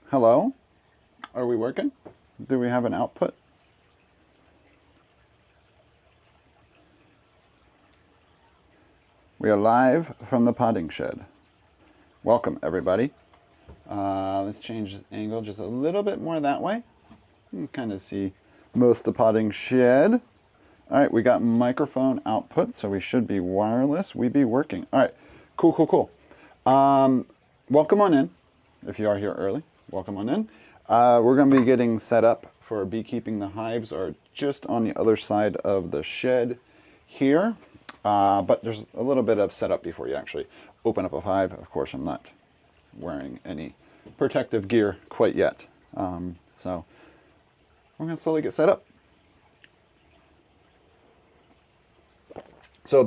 Hello? Are we working? Do we have an output? We are live from the potting shed. Welcome, everybody. Let's change the angle just a little bit more that way. You can kind of see most of the potting shed. All right, we got microphone output, so we should be wireless. We be working. All right, cool. Welcome on in. If you are here early, welcome on in. We're going to be getting set up for beekeeping. The hives are just on the other side of the shed here, but there's a little bit of setup before you actually open up a hive. Of course, I'm not wearing any protective gear quite yet, so we're going to slowly get set up. So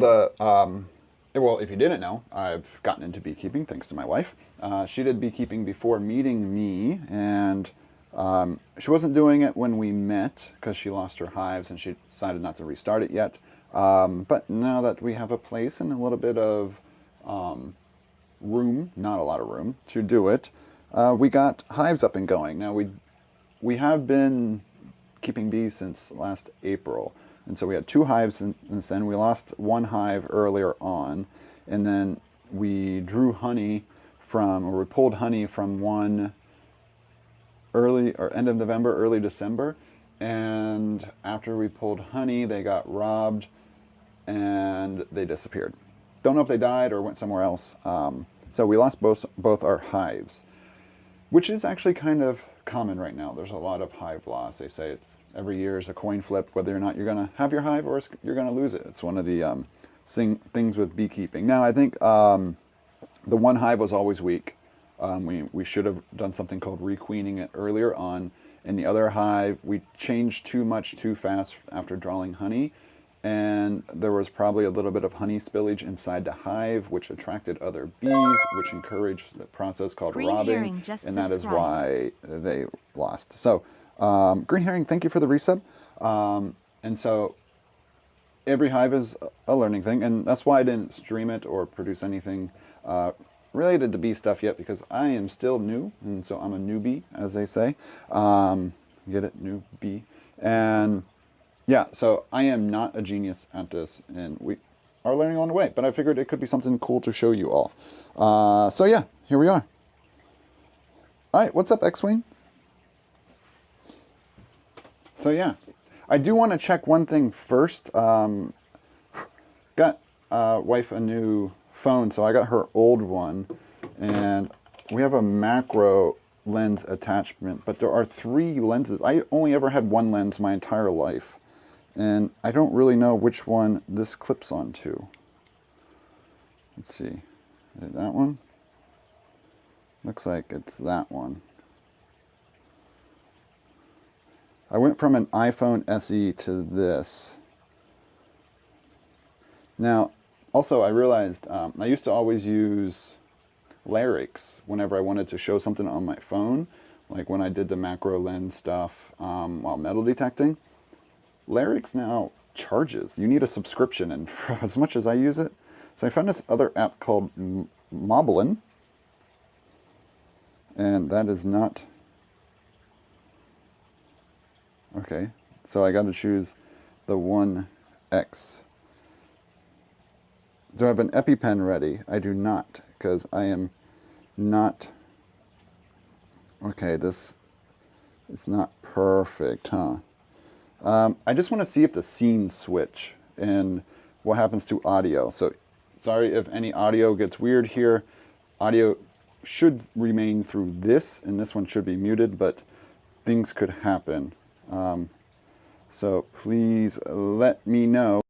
well, if you didn't know, I've gotten into beekeeping thanks to my wife. She did beekeeping before meeting me, and she wasn't doing it when we met because she lost her hives and she decided not to restart it yet. But now that we have a place and a little bit of room, not a lot of room, to do it, we got hives up and going. Now we have been keeping bees since last April. And so we had 2 hives since then. We lost 1 hive earlier on, and then we drew honey or we pulled honey from one early or end of November, early December. And after we pulled honey, they got robbed and they disappeared. Don't know if they died or went somewhere else. So we lost both our hives, which is actually kind of common right now. There's a lot of hive loss. They say it's every year is a coin flip whether or not you're going to have your hive or you're going to lose it. It's one of the things with beekeeping. Now, I think the one hive was always weak. We should have done something called requeening it earlier on. In the other hive, we changed too much too fast after drawing honey, and there was probably a little bit of honey spillage inside the hive, which attracted other bees, which encouraged the process called robbing, and that is why they lost. So, Green Herring, thank you for the resub. And so, every hive is a learning thing, and that's why I didn't stream it or produce anything related to bee stuff yet, because I am still new, and so I'm a newbie, as they say. Get it? Newbie. And yeah, so I am not a genius at this, and we are learning along the way, but I figured it could be something cool to show you all. So yeah, here we are. All right, what's up, X-Wing? So yeah, I do want to check one thing first. Got wife a new phone, so I got her old one, and we have a macro lens attachment, but there are 3 lenses. I only ever had 1 lens my entire life, and I don't really know which one this clips onto. Let's see, is it that one? Looks like it's that one. I went from an iPhone SE to this. Now, also I realized I used to always use Larix whenever I wanted to show something on my phone, like when I did the macro lens stuff while metal detecting. Larix now charges. You need a subscription, and for as much as I use it. So I found this other app called Moblin, and that is not... Okay, so I got to choose the 1X. Do I have an EpiPen ready? I do not, because I am not... Okay, this is not perfect, huh? I just want to see if the scenes switch and what happens to audio. So sorry if any audio gets weird here. Audio should remain through this, and this one should be muted, but things could happen. So please let me know.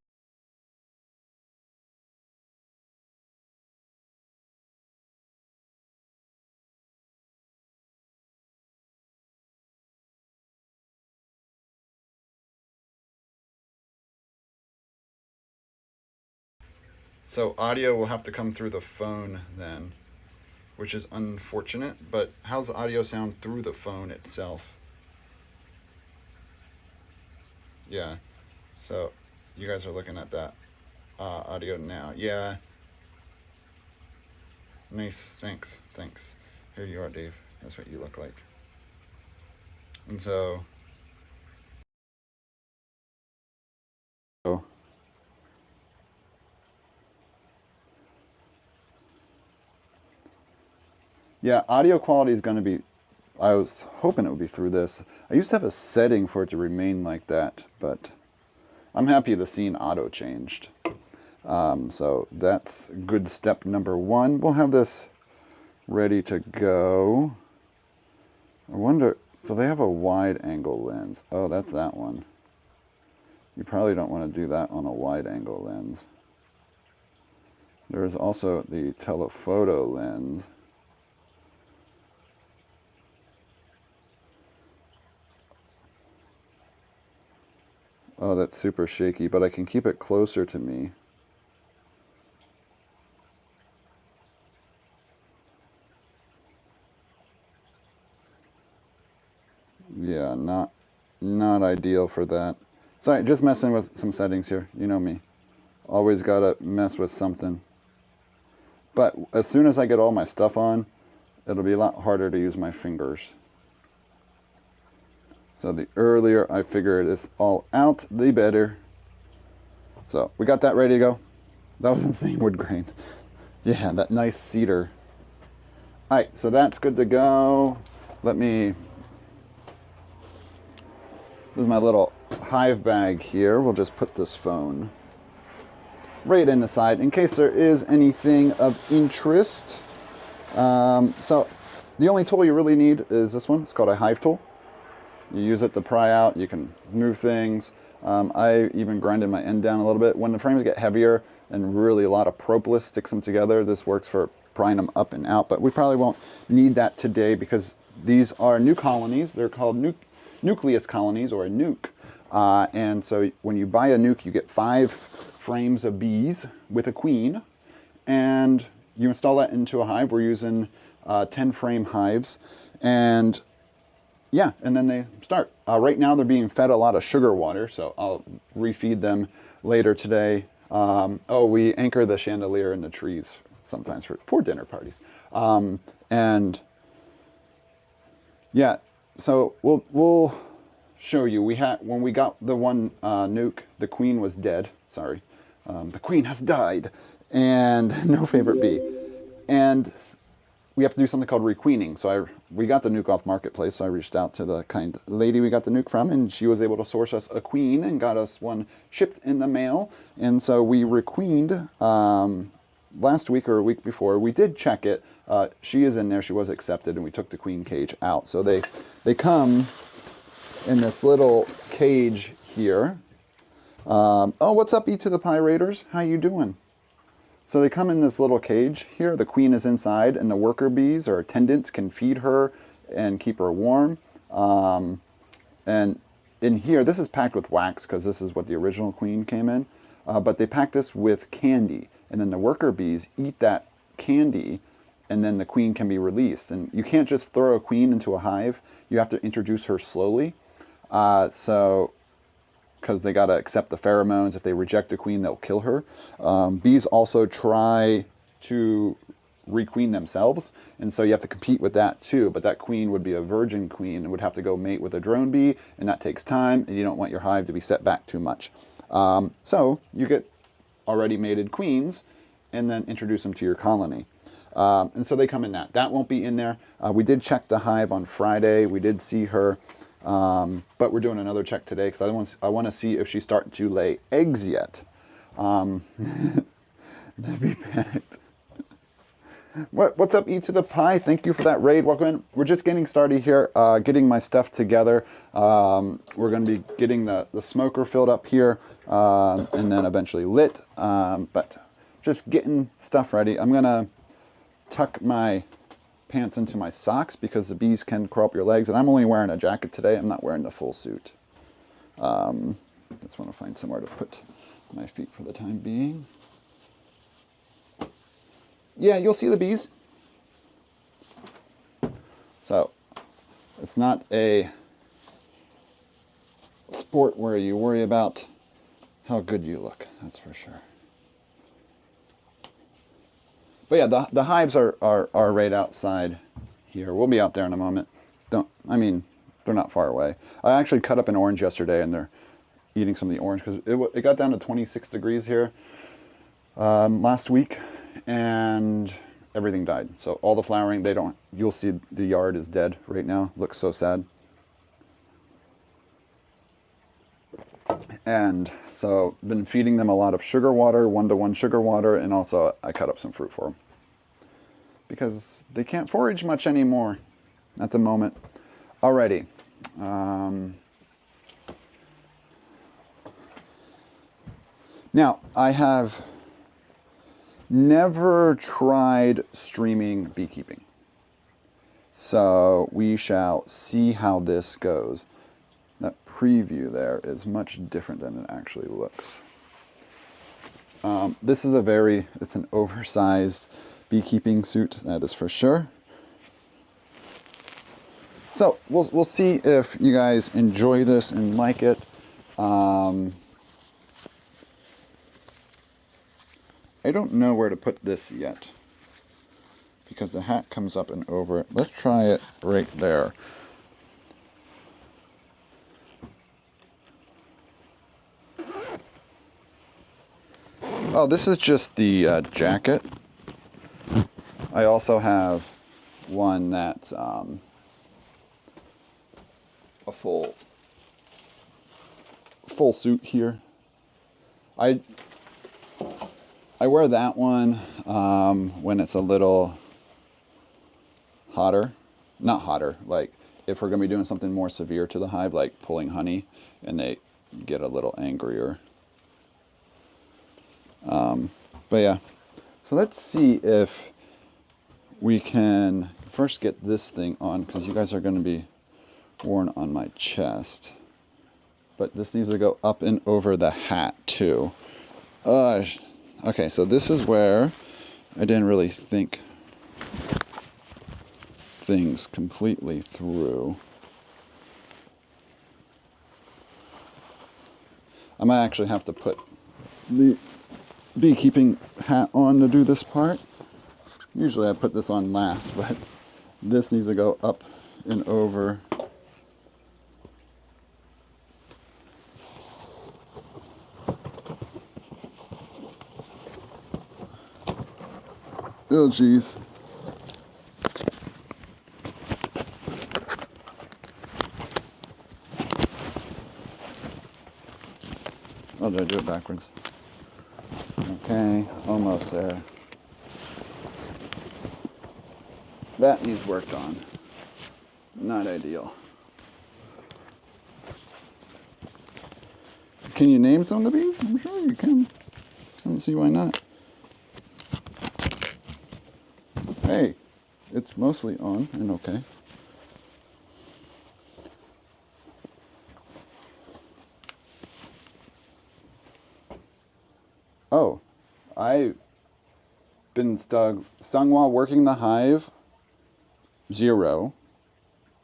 So audio will have to come through the phone then, which is unfortunate, but how's the audio sound through the phone itself? Yeah, so you guys are looking at that audio now. Yeah, nice, thanks. Here you are, Dave. That's what you look like. And so yeah, audio quality is going to be, I was hoping it would be through this. I used to have a setting for it to remain like that, but I'm happy the scene auto changed. So that's good step number one. We'll have this ready to go. I wonder, so they have a wide angle lens. Oh, that's that one. You probably don't want to do that on a wide angle lens. There's also the telephoto lens. Oh, that's super shaky, but I can keep it closer to me. Yeah, not ideal for that. Sorry, just messing with some settings here. You know me. Always gotta mess with something. But as soon as I get all my stuff on, it'll be a lot harder to use my fingers. So the earlier I figure this all out, the better. So we got that ready to go. That was insane wood grain. Yeah, that nice cedar. All right, so that's good to go. Let me, this is my little hive bag here. We'll just put this phone right in the side in case there is anything of interest. So the only tool you really need is this one. It's called a hive tool. You use it to pry out. You can move things. I even grinded my end down a little bit. When the frames get heavier and really a lot of propolis sticks them together, this works for prying them up and out. But we probably won't need that today because these are new colonies. They're called nucleus colonies, or a nuke. And so when you buy a nuke, you get 5 frames of bees with a queen, and you install that into a hive. We're using 10 frame hives, and yeah, and then they start. Right now they're being fed a lot of sugar water, so I'll refeed them later today. Oh, we anchor the chandelier in the trees sometimes for dinner parties. And yeah, so we'll show you. When we got the one nuke, the queen was dead. Sorry, the queen has died, and no favorite bee. And we have to do something called requeening. So we got the nuke off Marketplace, so I reached out to the kind lady we got the nuke from, and she was able to source us a queen and got us one shipped in the mail. And so we requeened last week or a week before. We did check it. She is in there. She was accepted, and we took the queen cage out. So they come in this little cage here. Oh, what's up, E to the Pie Raiders? How you doing? So they come in this little cage here. The queen is inside, and the worker bees or attendants can feed her and keep her warm. And in here, this is packed with wax because this is what the original queen came in. But they pack this with candy, and then the worker bees eat that candy, and then the queen can be released. And you can't just throw a queen into a hive. You have to introduce her slowly. Because they got to accept the pheromones. If they reject the queen, they'll kill her. Bees also try to requeen themselves, and so you have to compete with that too. But that queen would be a virgin queen and would have to go mate with a drone bee, and that takes time, and you don't want your hive to be set back too much. So you get already mated queens and then introduce them to your colony. And so they come in that. That won't be in there. We did check the hive on Friday. We did see her. But we're doing another check today because I want to see if she's starting to lay eggs yet. I'd be panicked. What's up, E to the Pie? Thank you for that raid. Welcome in. We're just getting started here, getting my stuff together. We're going to be getting the smoker filled up here and then eventually lit. But just getting stuff ready. I'm going to tuck my pants into my socks because the bees can crawl up your legs, and I'm only wearing a jacket today. I'm not wearing the full suit. Just want to find somewhere to put my feet for the time being. Yeah, you'll see the bees. So it's not a sport where you worry about how good you look, that's for sure. But yeah, the hives are right outside here. We'll be out there in a moment. Don't They're not far away. I actually cut up an orange yesterday, and they're eating some of the orange because it got down to 26 degrees here last week, and everything died. So all the flowering, you'll see the yard is dead right now. Looks so sad. And so been feeding them a lot of sugar water, 1-to-1 sugar water, and also I cut up some fruit for them because they can't forage much anymore at the moment. Alrighty. Now, I have never tried streaming beekeeping, so we shall see how this goes. That preview there is much different than it actually looks. This is it's an oversized beekeeping suit, that is for sure. So we'll see if you guys enjoy this and like it. I don't know where to put this yet because the hat comes up and over it. Let's try it right there. Oh, this is just the jacket. I also have one that's a full suit here. I wear that one when it's a little hotter. Not hotter, like if we're going to be doing something more severe to the hive, like pulling honey, and they get a little angrier. But yeah, so let's see if we can first get this thing on, because you guys are going to be worn on my chest. But this needs to go up and over the hat too. Okay, so this is where I didn't really think things completely through. I might actually have to put the beekeeping hat on to do this part. Usually I put this on last, but this needs to go up and over. Oh geez. Oh, did I do it backwards? Okay, almost there. That needs worked on. Not ideal. Can you name some of the bees? I'm sure you can. I don't see why not. Hey, it's mostly on and okay. Oh, I've been stung while working the hive. 0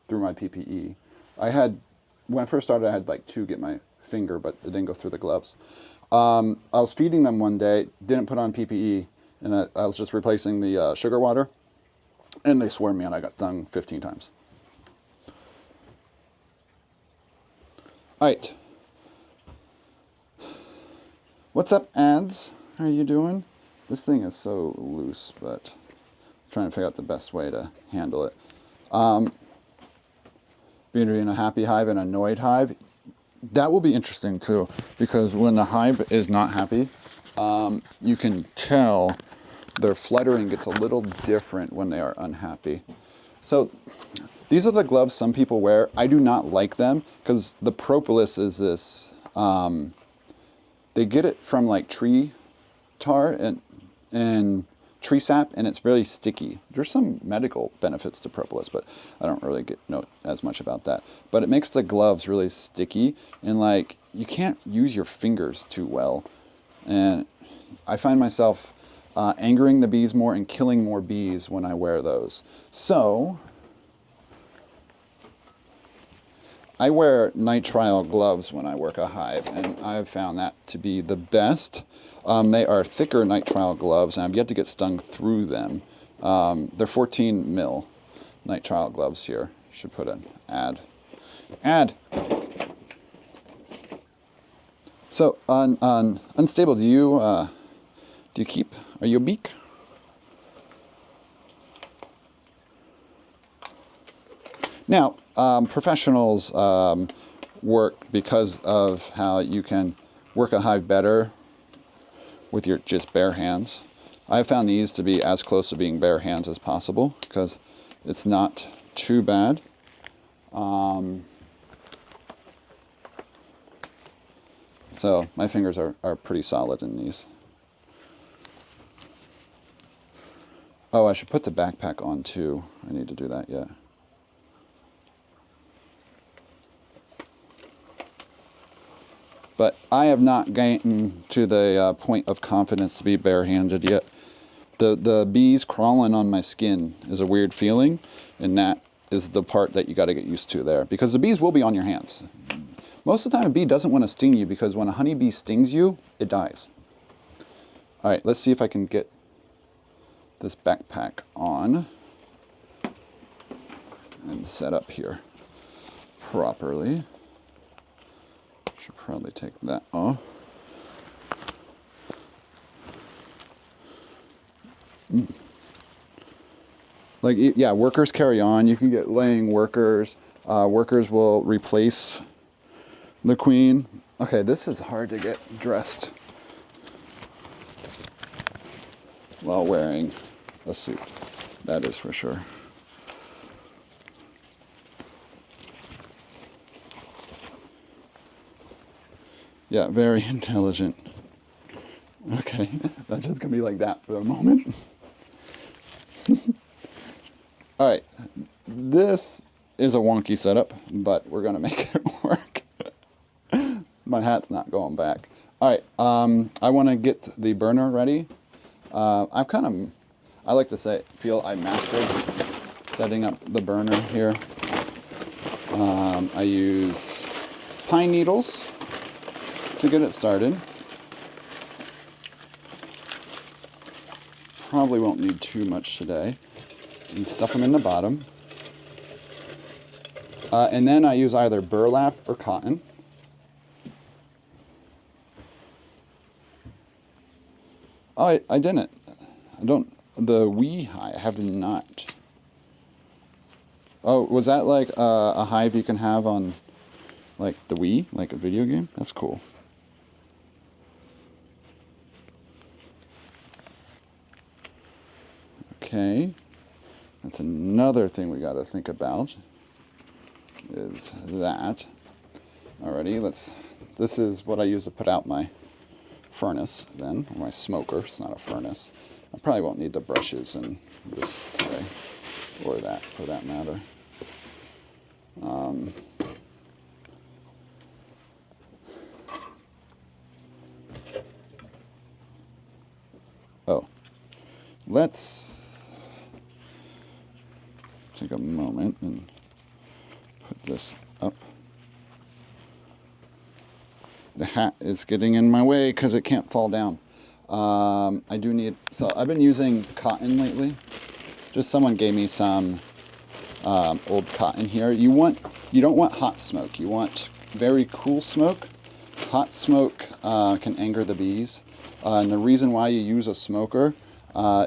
through my PPE. When I first started, I had like 2 get my finger, but it didn't go through the gloves. I was feeding them one day, didn't put on PPE, and I was just replacing the sugar water, and they swarmed me and I got stung 15 times. All right. What's up, ads? How are you doing? This thing is so loose, but I'm trying to figure out the best way to handle it. Between a happy hive and an annoyed hive, that will be interesting too, because when the hive is not happy, you can tell their fluttering gets a little different when they are unhappy. So these are the gloves some people wear. I do not like them because the propolis is this, they get it from like tree tar and tree sap, and it's really sticky. There's some medical benefits to propolis, but I don't really know as much about that. But it makes the gloves really sticky, and like you can't use your fingers too well. And I find myself angering the bees more and killing more bees when I wear those. So I wear nitrile gloves when I work a hive, and I've found that to be the best. They are thicker nitrile gloves, and I've yet to get stung through them. They're 14 mil nitrile gloves here. Should put an ad Add. So on unstable, do you keep? Are you a beak? Now, professionals work because of how you can work a hive better with your just bare hands. I found these to be as close to being bare hands as possible because it's not too bad. So my fingers are pretty solid in these. Oh, I should put the backpack on too. I need to do that yet. But I have not gotten to the point of confidence to be barehanded yet. The bees crawling on my skin is a weird feeling, and that is the part that you got to get used to there, because the bees will be on your hands. Most of the time a bee doesn't want to sting you, because when a honeybee stings you, it dies. All right, let's see if I can get this backpack on and set up here properly. Should probably take that off. Like, yeah, workers carry on. You can get laying workers. Workers will replace the queen. Okay, this is hard to get dressed while wearing a suit. That is for sure. Yeah, very intelligent. Okay, that's just gonna be like that for a moment. All right, this is a wonky setup, but we're gonna make it work. My hat's not going back. All right, I want to get the burner ready. I like to feel I mastered setting up the burner here. I use pine needles to get it started. Probably won't need too much today. And stuff them in the bottom. And then I use either burlap or cotton. Oh, I didn't. I have not. Oh, was that like a hive you can have on like the Wii, like a video game? That's cool. Okay, that's another thing we got to think about, is that. Alrighty, this is what I use to put out my furnace then, or my smoker. It's not a furnace. I probably won't need the brushes in this today, or that for that matter. Oh, let's take a moment and put this up. The hat is getting in my way because it can't fall down. I do need, so I've been using cotton lately. Just someone gave me some old cotton here. You don't want hot smoke. You want very cool smoke. Hot smoke can anger the bees. And the reason why you use a smoker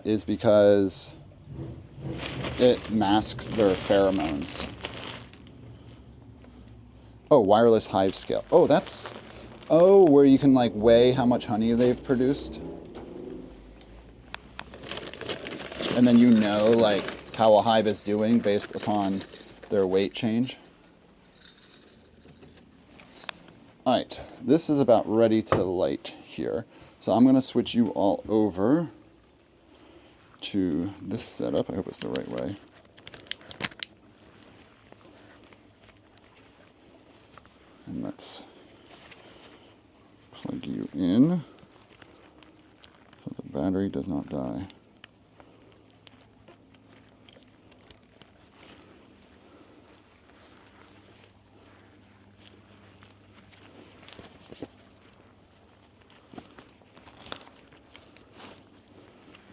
is because it masks their pheromones. Oh, wireless hive scale. Oh, where you can like weigh how much honey they've produced. And then you know like how a hive is doing based upon their weight change. All right, this is about ready to light here. So I'm gonna switch you all over to this setup. I hope it's the right way. And let's plug you in so the battery does not die.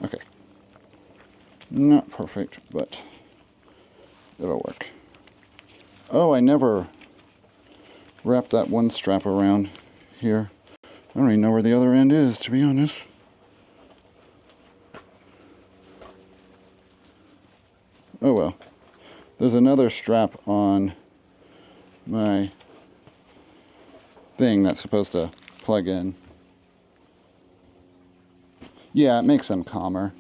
Okay. Not perfect, but it'll work. Oh, I never wrap that one strap around here. I don't even know where the other end is, to be honest. Oh well. There's another strap on my thing that's supposed to plug in. Yeah, it makes them calmer.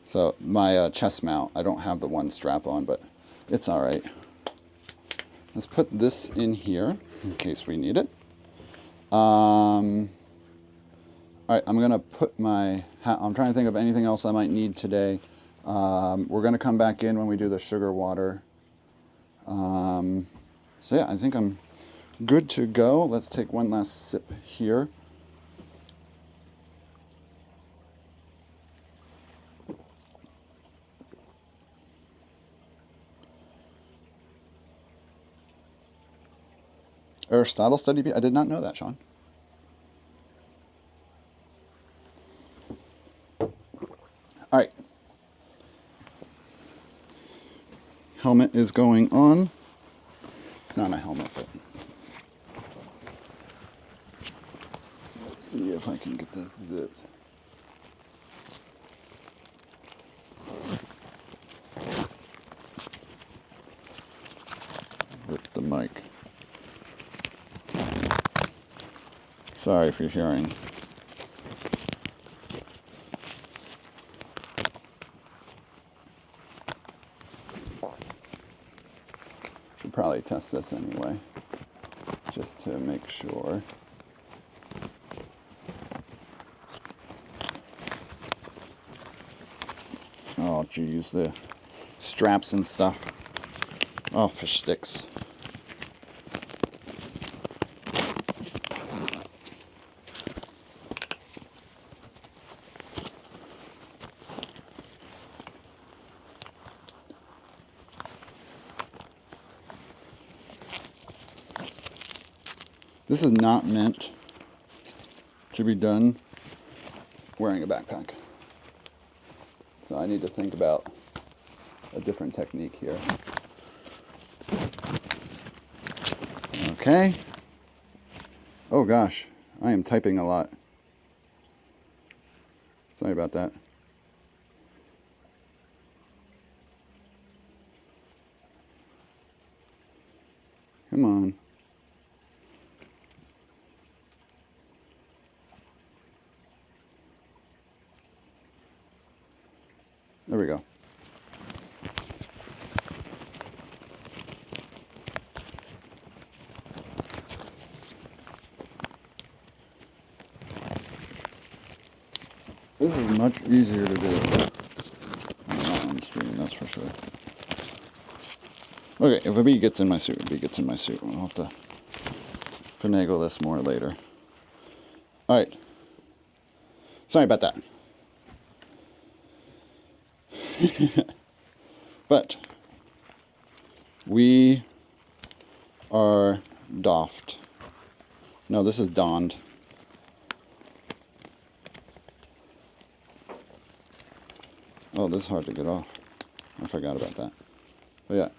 So my chest mount, I don't have the one strap on, but it's all right. Let's put this in here in case we need it. All right, I'm gonna put my hat. I'm trying to think of anything else I might need today. We're gonna come back in when we do the sugar water. So yeah, I think I'm good to go. Let's take one last sip here. Aristotle study bee? I did not know that, Sean. All right. Helmet is going on. It's not a helmet, but let's see if I can get this zipped. Rip the mic. Sorry if you're hearing. Should probably test this anyway, just to make sure. Oh geez, the straps and stuff. Oh, fish sticks. This is not meant to be done wearing a backpack. So I need to think about a different technique here. Okay. Oh gosh, I am typing a lot. Sorry about that. Come on. There we go. This is much easier to do. Not on stream, that's for sure. Okay, if a bee gets in my suit, a bee gets in my suit. I'll have to finagle this more later. Alright. Sorry about that. But we are doffed. No, this is donned. Oh, this is hard to get off. I forgot about that. But yeah,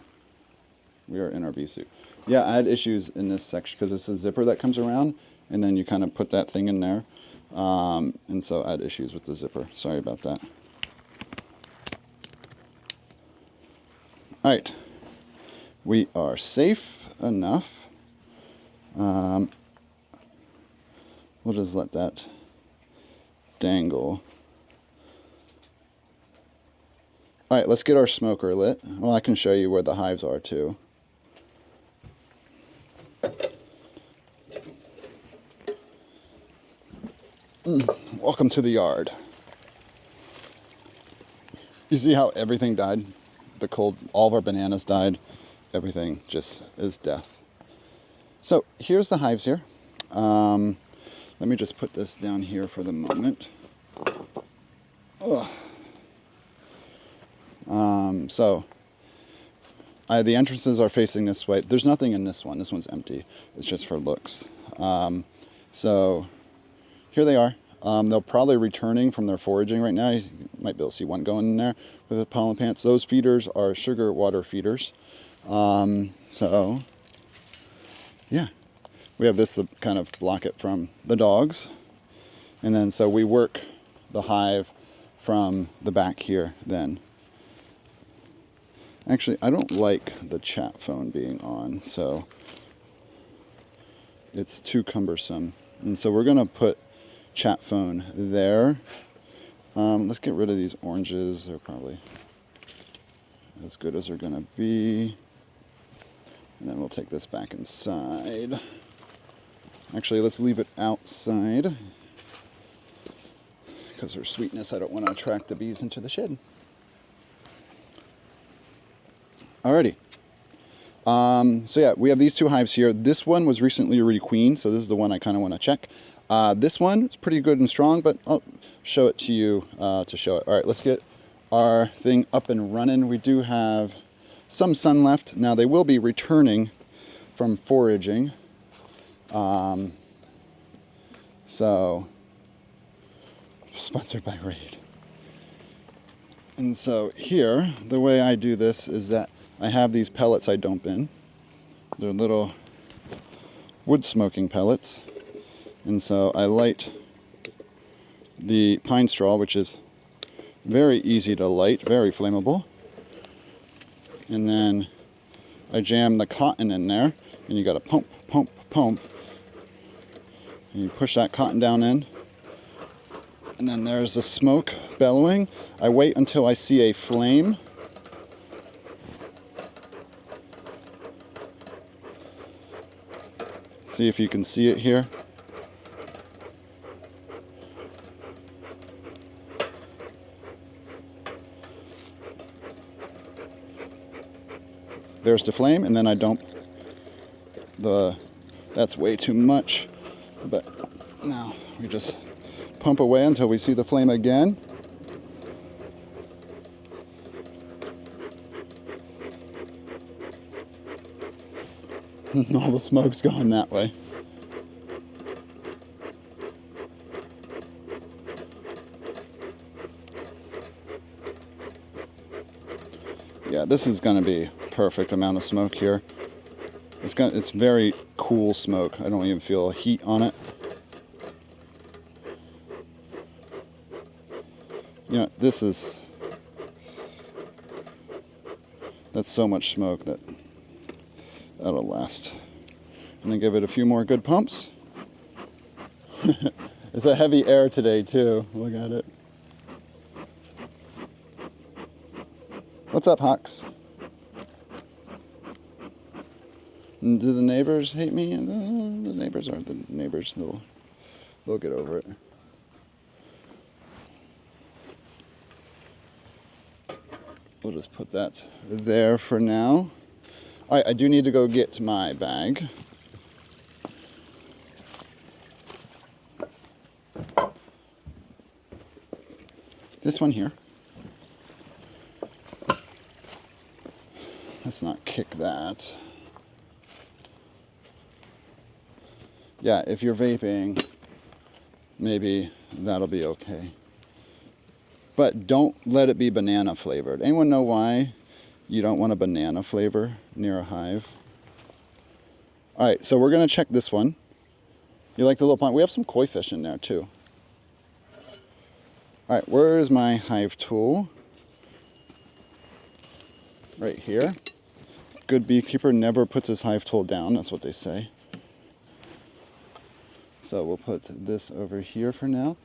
we are in our bee suit. Yeah, I had issues in this section because it's a zipper that comes around, and then you kind of put that thing in there. And so I had issues with the zipper. Sorry about that. Alright, we are safe enough. We'll just let that dangle. Alright, let's get our smoker lit. Well, I can show you where the hives are too. Welcome to the yard. You see how everything died? The cold, all of our bananas died. Everything just is death. So here's the hives here. Let me just put this down here for the moment. The entrances are facing this way. There's nothing in this one. This one's empty. It's just for looks. So here they are. They're probably returning from their foraging right now. You might be able to see one going in there with the pollen pants. Those feeders are sugar water feeders. So yeah, we have this to kind of block it from the dogs. And then so we work the hive from the back here then. Actually, I don't like the chat phone being on, so it's too cumbersome. And so we're gonna put chat phone there. Let's get rid of these oranges. They're probably as good as they're gonna be. And then we'll take this back inside. Actually, let's leave it outside, because there's sweetness. I don't want to attract the bees into the shed. Alrighty. So yeah, we have these two hives here. This one was recently requeened, so this is the one I kind of want to check. This one is pretty good and strong, but I'll show it to you to show it. All right, let's get our thing up and running. We do have some sun left. Now they will be returning from foraging. So, sponsored by Raid. And so here, the way I do this is that I have these pellets I dump in. They're little wood smoking pellets. And so I light the pine straw, which is very easy to light, very flammable. And then I jam the cotton in there, and you gotta pump, pump, pump. And you push that cotton down in. And then there's the smoke bellowing. I wait until I see a flame. See if you can see it here. There's the flame, and then I dump the, that's way too much, but now we just pump away until we see the flame again. All the smoke's going that way. Yeah, this is going to be perfect amount of smoke here. It's very cool smoke. I don't even feel heat on it. You know, that's so much smoke that'll last. And then give it a few more good pumps. It's a heavy air today too. Look at it. What's up, Hawks? And do the neighbors hate me? The neighbors aren't the neighbors. They'll get over it. We'll just put that there for now. All right, I do need to go get my bag. This one here. Let's not kick that. Yeah, if you're vaping, maybe that'll be okay. But don't let it be banana flavored. Anyone know why you don't want a banana flavor near a hive? All right, so we're gonna check this one. You like the little pond? We have some koi fish in there too. All right, where's my hive tool? Right here. Good beekeeper never puts his hive tool down, that's what they say. So we'll put this over here for now.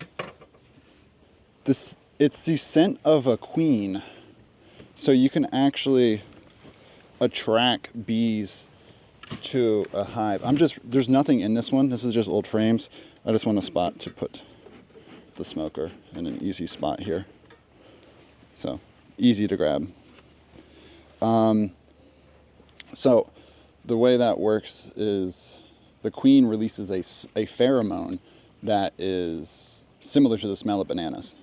It's the scent of a queen. So you can actually attract bees to a hive. There's nothing in this one. This is just old frames. I just want a spot to put the smoker in, an easy spot here. So easy to grab. So the way that works is the queen releases a pheromone that is similar to the smell of bananas.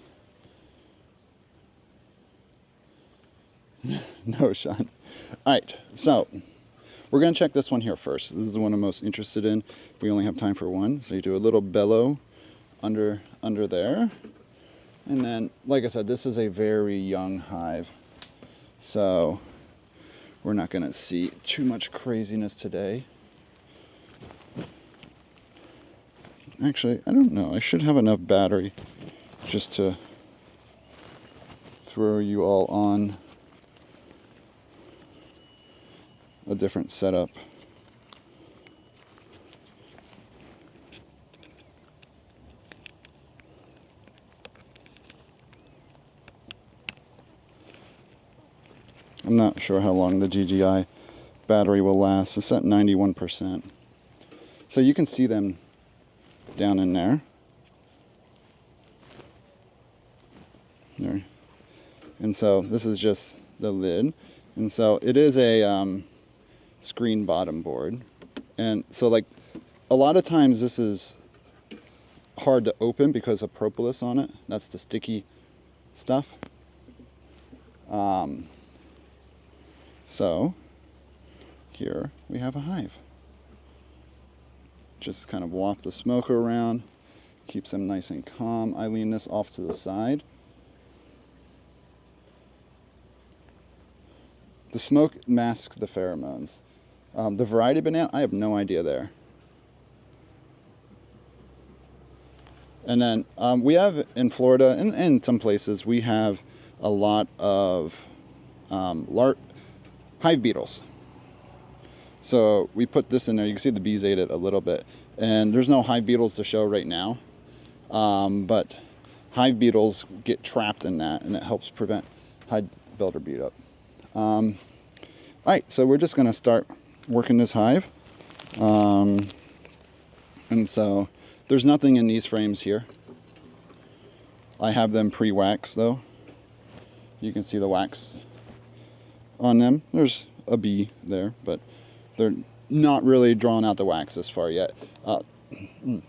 No, Sean. All right, so we're going to check this one here first. This is the one I'm most interested in. We only have time for one. So you do a little bellow under there. And then, like I said, this is a very young hive. So we're not going to see too much craziness today. Actually, I don't know. I should have enough battery just to throw you all on a different setup. I'm not sure how long the GGI battery will last. It's at 91%. So you can see them down in there. There. And so this is just the lid. And so it is a screen bottom board. And so like a lot of times this is hard to open because of propolis on it. That's the sticky stuff. So here we have a hive. Just kind of waft the smoke around, keeps them nice and calm. I lean this off to the side. The smoke masks the pheromones. The variety banana, I have no idea there. And then we have in Florida and in some places, we have a lot of hive beetles. So we put this in there. You can see the bees ate it a little bit. And there's no hive beetles to show right now. But hive beetles get trapped in that, and it helps prevent hive builder beat up. All right, so we're just going to start working this hive. And so there's nothing in these frames here. I have them pre-waxed though. You can see the wax on them. There's a bee there, but they're not really drawn out the wax this far yet.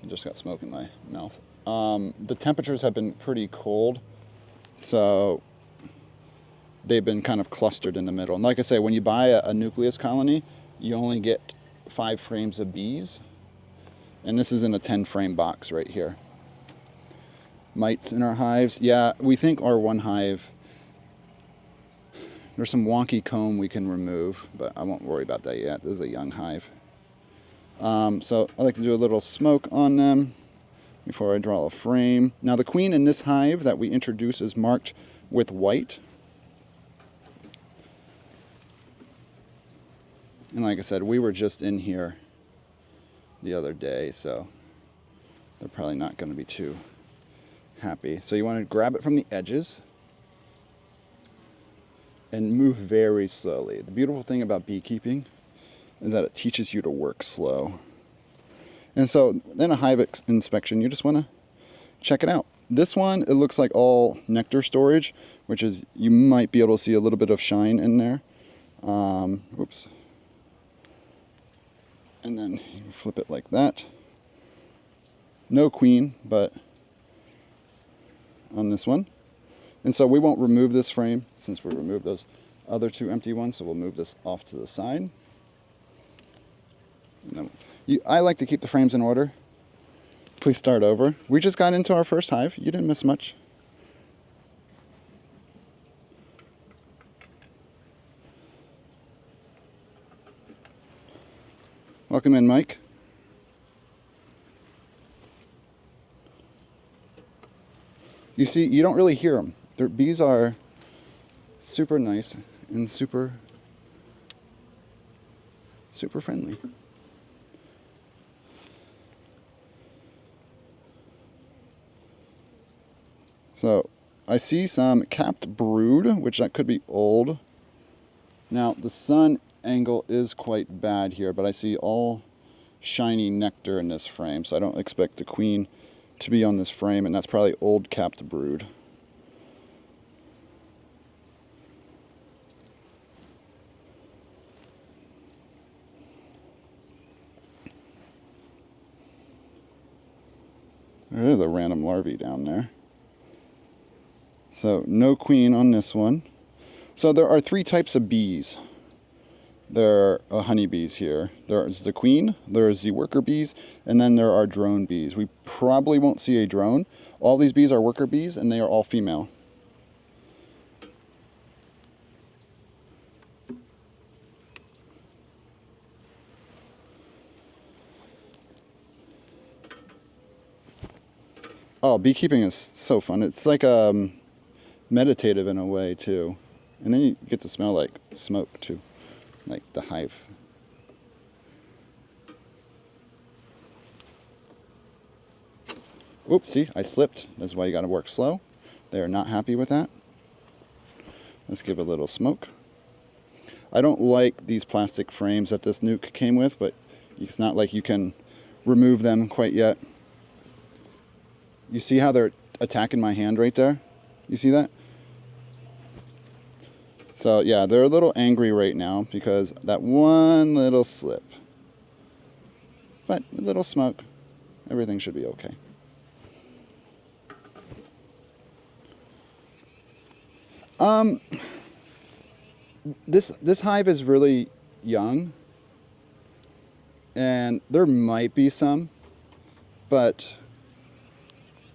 Just got smoke in my mouth. The temperatures have been pretty cold, so they've been kind of clustered in the middle. And like I say, when you buy a nucleus colony, you only get 5 frames of bees. And this is in a 10 frame box right here. Mites in our hives. Yeah, we think our one hive, there's some wonky comb we can remove, but I won't worry about that yet. This is a young hive. So I like to do a little smoke on them before I draw a frame. Now the queen in this hive that we introduce is marked with white. And like I said, we were just in here the other day, so they're probably not going to be too happy. So you want to grab it from the edges and move very slowly. The beautiful thing about beekeeping is that it teaches you to work slow. And so then a hive inspection, you just want to check it out. This one, it looks like all nectar storage, which is, you might be able to see a little bit of shine in there. Oops. And then you flip it like that. No queen, but on this one. And so we won't remove this frame since we removed those other 2 empty ones, so we'll move this off to the side. And then I like to keep the frames in order. Please start over. We just got into our first hive. You didn't miss much. Welcome in, Mike. You see, you don't really hear them. Their bees are super nice and super friendly. So I see some capped brood, which that could be old. Now the sun angle is quite bad here, but I see all shiny nectar in this frame, so I don't expect the queen to be on this frame, and that's probably old capped brood. There is a random larvae down there. So no queen on this one. So there are 3 types of bees. There are honeybees here. There's the queen, there's the worker bees, and then there are drone bees. We probably won't see a drone. All these bees are worker bees, and they are all female. Oh, beekeeping is so fun. It's like meditative in a way too. And then you get to smell like smoke too, like the hive. Oops, see, I slipped. That's why you gotta work slow. They're not happy with that. Let's give it a little smoke. I don't like these plastic frames that this nuc came with, but it's not like you can remove them quite yet. You see how they're attacking my hand right there? You see that? So yeah, they're a little angry right now because that one little slip. But a little smoke, everything should be okay. This hive is really young, and there might be some, but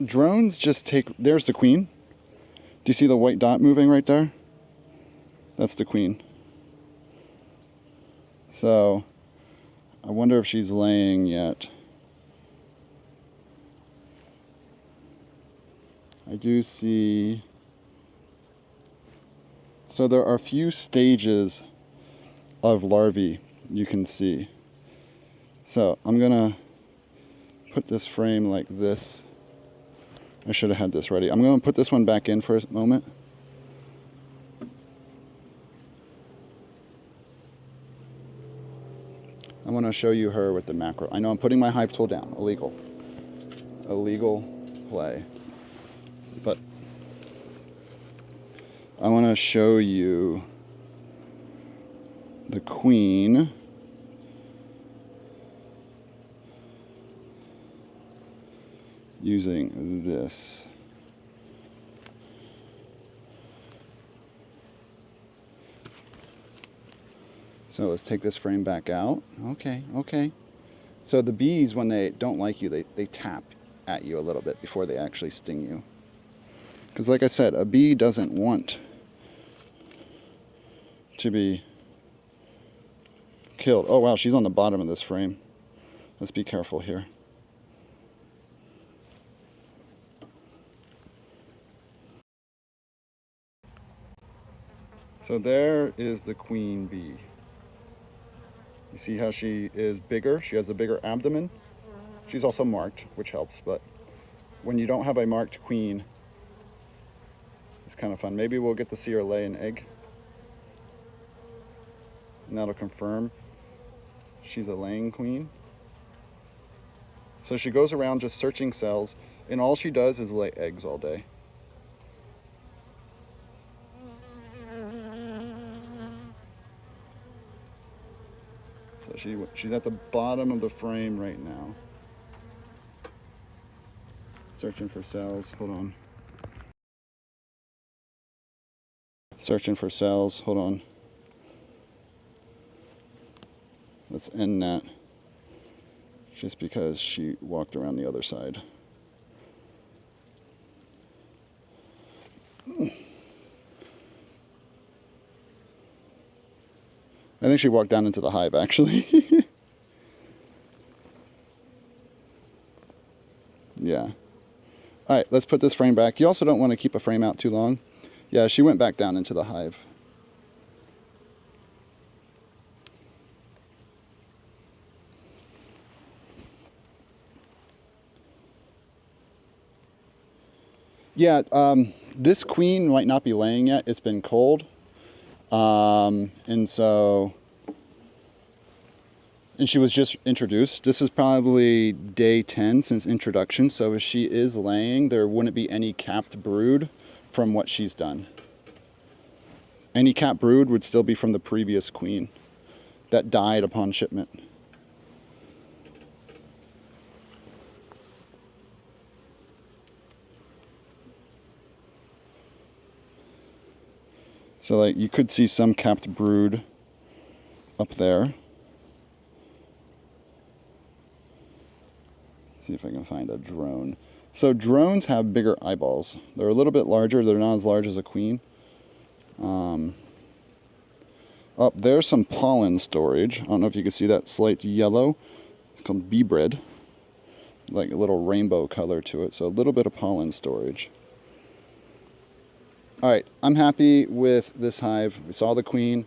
drones just take, there's the queen. Do you see the white dot moving right there? That's the queen. So I wonder if she's laying yet. I do see, so there are a few stages of larvae you can see. So I'm gonna put this frame like this. I should have had this ready. I'm gonna put this one back in for a moment. I want to show you her with the macro. I know I'm putting my hive tool down. Illegal. Illegal play. But I want to show you the queen using this. So let's take this frame back out. Okay, okay. So the bees, when they don't like you, they tap at you a little bit before they actually sting you. Because like I said, a bee doesn't want to be killed. Oh wow, she's on the bottom of this frame. Let's be careful here. So there is the queen bee. You see how she is bigger? She has a bigger abdomen. She's also marked, which helps, but when you don't have a marked queen, it's kind of fun. Maybe we'll get to see her lay an egg. And that'll confirm she's a laying queen. So she goes around just searching cells, and all she does is lay eggs all day. So she's at the bottom of the frame right now. Searching for cells, hold on. Searching for cells, hold on. Let's end that. Just because she walked around the other side. I think she walked down into the hive, actually. Yeah. All right, let's put this frame back. You also don't want to keep a frame out too long. Yeah, she went back down into the hive. Yeah, this queen might not be laying yet. It's been cold. And she was just introduced. This is probably day 10 since introduction. So if she is laying, there wouldn't be any capped brood from what she's done. Any capped brood would still be from the previous queen that died upon shipment. So like you could see some capped brood up there. See if I can find a drone. So drones have bigger eyeballs. They're a little bit larger. They're not as large as a queen. Up there's some pollen storage. I don't know if you can see that slight yellow. It's called bee bread. like a little rainbow color to it, so a little bit of pollen storage. All right, I'm happy with this hive. We saw the queen.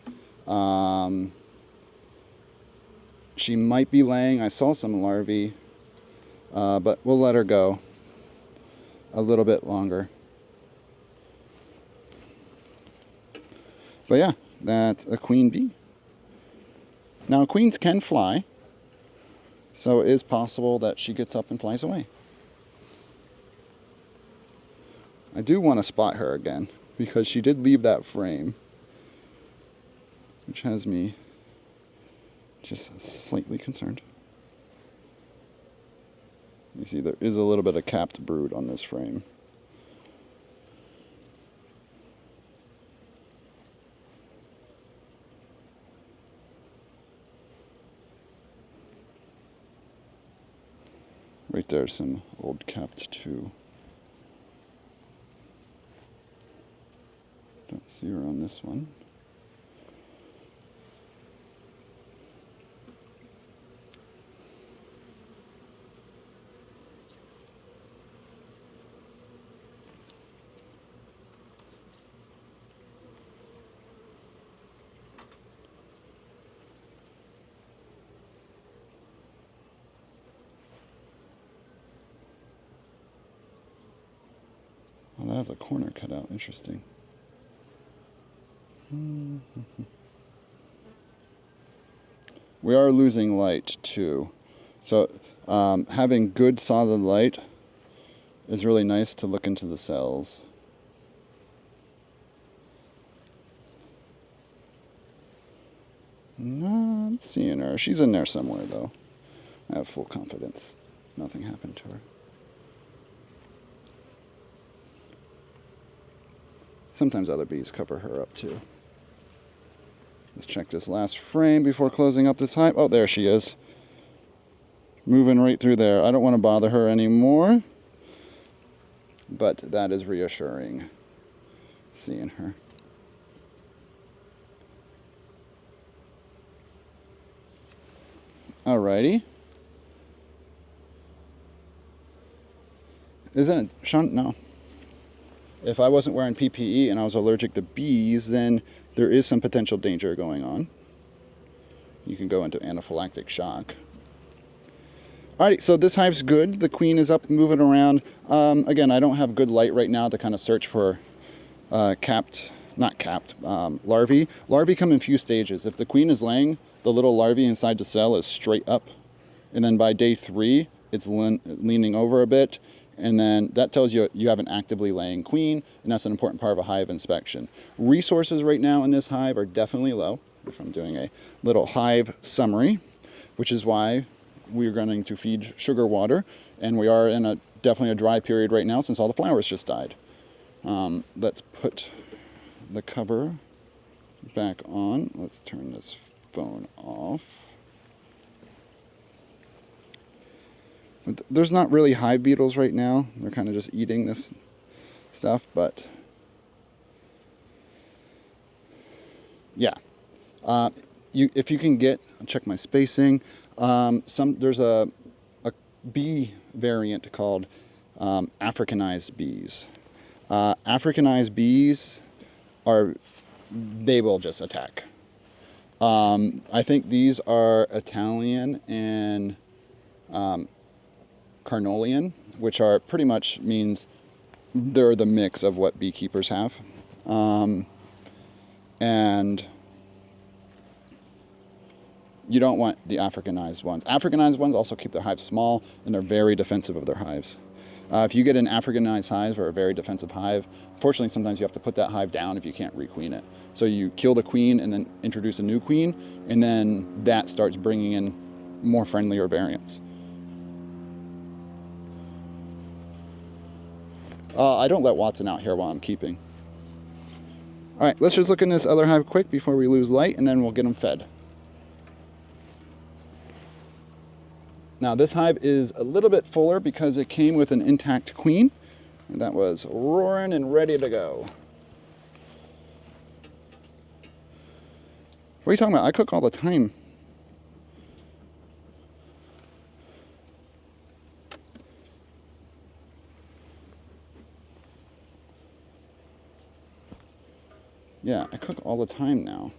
She might be laying. I saw some larvae, but we'll let her go a little bit longer. But yeah, that's a queen bee. Now, queens can fly, so it is possible that she gets up and flies away. I do want to spot her again, because she did leave that frame, which has me just slightly concerned. You see, there is a little bit of capped brood on this frame. Right there's some old capped too. Don't see her on this one. Well, that has a corner cut out. Interesting. We are losing light too. So having good solid light is really nice to look into the cells. Not seeing her. She's in there somewhere though. I have full confidence nothing happened to her. Sometimes other bees cover her up too. Let's check this last frame before closing up this hive. Oh, there she is. Moving right through there. I don't want to bother her anymore, but that is reassuring, seeing her. Alrighty. Isn't it, Sean? No. If I wasn't wearing PPE and I was allergic to bees, then there is some potential danger going on. You can go into anaphylactic shock. Alright, so this hive's good. The queen is up moving around. Again, I don't have good light right now to kind of search for larvae. Larvae come in few stages. If the queen is laying, the little larvae inside the cell is straight up. And then by day 3, it's leaning over a bit. And then that tells you you have an actively laying queen, and that's an important part of a hive inspection. Resources right now in this hive are definitely low, if I'm doing a little hive summary, which is why we're going to feed sugar water, and we are in definitely a dry period right now since all the flowers just died. Let's put the cover back on. Let's turn this phone off. There's not really hive beetles right now. They're kind of just eating this stuff, but yeah. If you can get, I'll check my spacing. There's a bee variant called Africanized bees. Africanized bees they will just attack. I think these are Italian and Carnolian, which are pretty much means they're the mix of what beekeepers have. And you don't want the Africanized ones. Africanized ones also keep their hives small, and they're very defensive of their hives. If you get an Africanized hive or a very defensive hive, unfortunately sometimes you have to put that hive down if you can't requeen it. So you kill the queen and then introduce a new queen, and then that starts bringing in more friendlier variants. I don't let Watson out here while I'm keeping. All right, let's just look in this other hive quick before we lose light, and then we'll get them fed. Now this hive is a little bit fuller because it came with an intact queen, and that was roaring and ready to go. What are you talking about? I cook all the time. Yeah, I cook all the time now.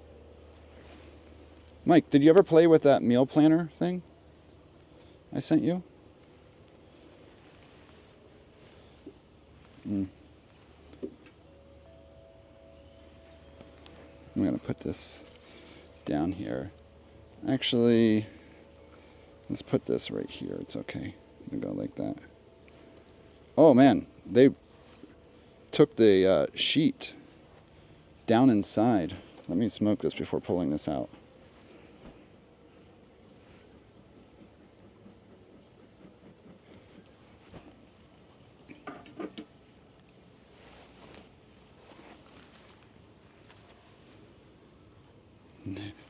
Mike, did you ever play with that meal planner thing I sent you? I'm going to put this down here. Actually, let's put this right here. It's okay. I'm going to go like that. Oh man, they took the sheet down inside. Let me smoke this before pulling this out.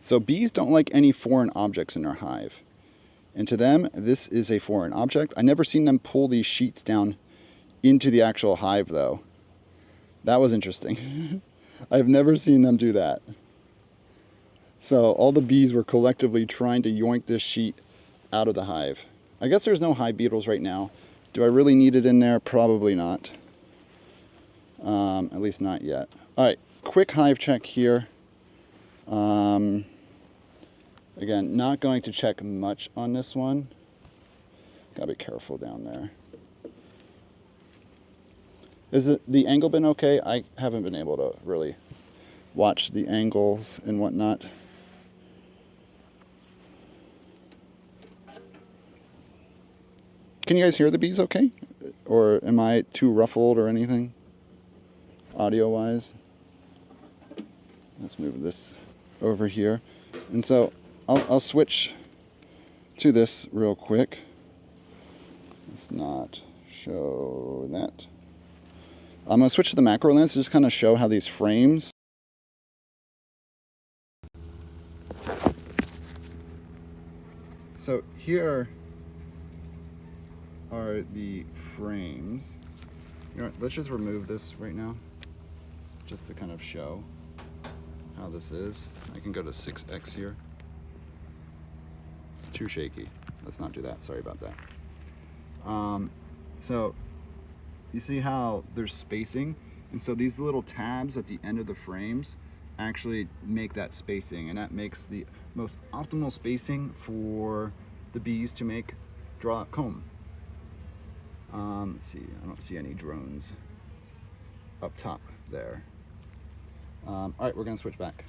So bees don't like any foreign objects in their hive. And to them, this is a foreign object. I've never seen them pull these sheets down into the actual hive though. That was interesting. I've never seen them do that. So all the bees were collectively trying to yoink this sheet out of the hive. I guess there's no hive beetles right now. Do I really need it in there? Probably not. At least not yet. All right, quick hive check here. Again, not going to check much on this one. Gotta be careful down there. Is it the angle been okay? I haven't been able to really watch the angles and whatnot. Can you guys hear the bees okay? Or am I too ruffled or anything? Audio-wise? Let's move this over here. And so I'll switch to this real quick. Let's not show that. I'm going to switch to the macro lens to just kind of show how these frames. So here are the frames. You know what, let's just remove this right now, just to kind of show how this is. I can go to 6x here. Too shaky. Let's not do that. Sorry about that. So you see how there's spacing, and so these little tabs at the end of the frames actually make that spacing, and that makes the most optimal spacing for the bees to draw a comb. Let's see, I don't see any drones up top there. All right, we're gonna switch back.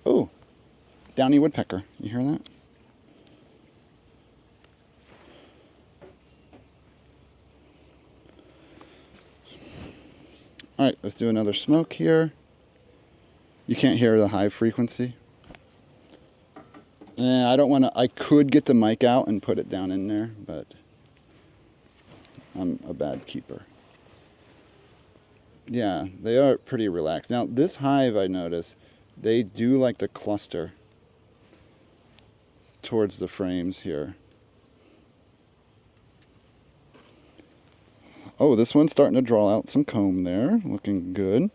Oh, downy woodpecker, you hear that? All right, let's do another smoke here. You can't hear the hive frequency. I don't want to, I could get the mic out and put it down in there, but I'm a bad keeper. Yeah, they are pretty relaxed. Now, this hive, I notice, they do like to cluster towards the frames here. Oh, this one's starting to draw out some comb there, looking good.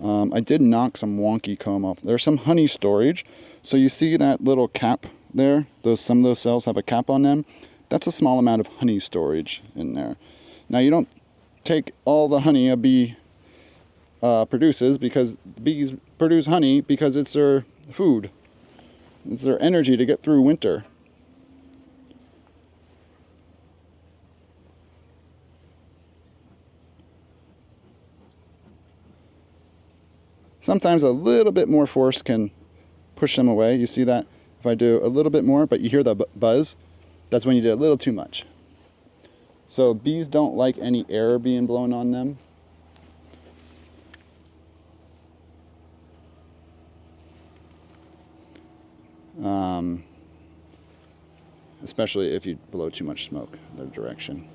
I did knock some wonky comb off. There's some honey storage. So you see that little cap there? Some of those cells have a cap on them. That's a small amount of honey storage in there. Now you don't take all the honey a bee produces, because bees produce honey because it's their food. It's their energy to get through winter. Sometimes a little bit more force can push them away. You see that? If I do a little bit more, but you hear the buzz, that's when you did a little too much. So bees don't like any air being blown on them. Especially if you blow too much smoke their direction.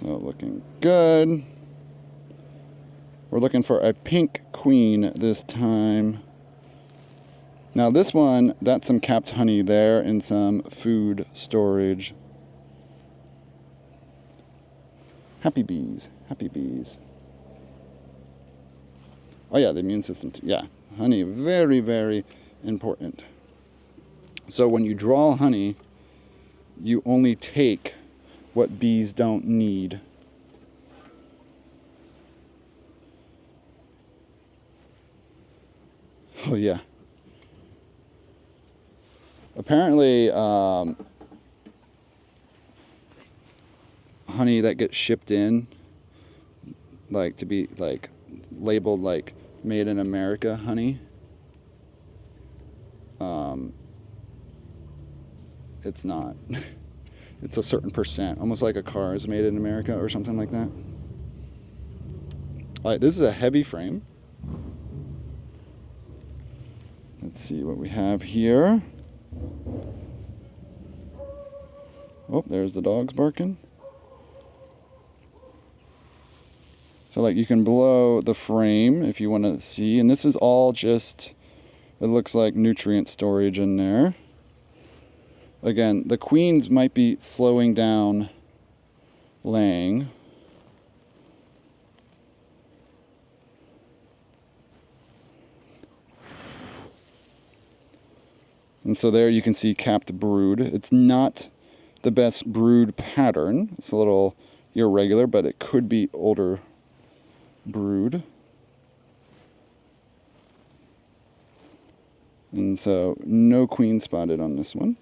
So looking good. We're looking for a pink queen this time. Now this one, that's some capped honey there and some food storage. Happy bees, happy bees. Oh yeah, the immune system too. Yeah, honey, very, very important. So when you draw honey, you only take what bees don't need. Oh yeah. Apparently, honey that gets shipped in, like to be like labeled like made in America honey, it's not. It's a certain percent, almost like a car is made in America or something like that. All right, this is a heavy frame. Let's see what we have here. Oh, there's the dogs barking. So like you can blow the frame if you want to see, and this is all just, it looks like nutrient storage in there. Again, the queens might be slowing down laying. And so there you can see capped brood. It's not the best brood pattern. It's a little irregular, but it could be older brood. And so no queen spotted on this one.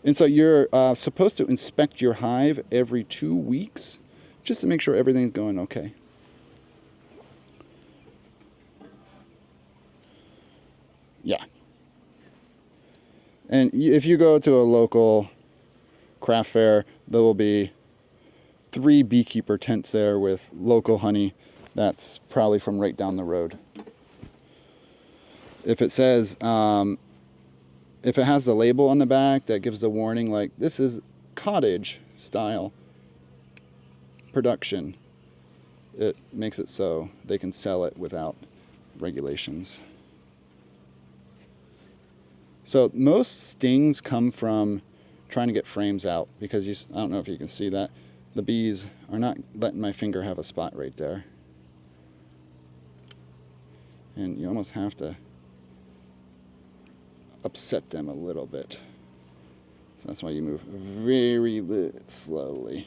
And so you're supposed to inspect your hive every 2 weeks just to make sure everything's going okay. Yeah. And if you go to a local craft fair, there will be 3 beekeeper tents there with local honey. That's probably from right down the road. If it says, if it has the label on the back that gives the warning, like this is cottage style production, it makes it so they can sell it without regulations. So most stings come from trying to get frames out because I don't know if you can see that. The bees are not letting my finger have a spot right there. And you almost have to upset them a little bit. So that's why you move very slowly.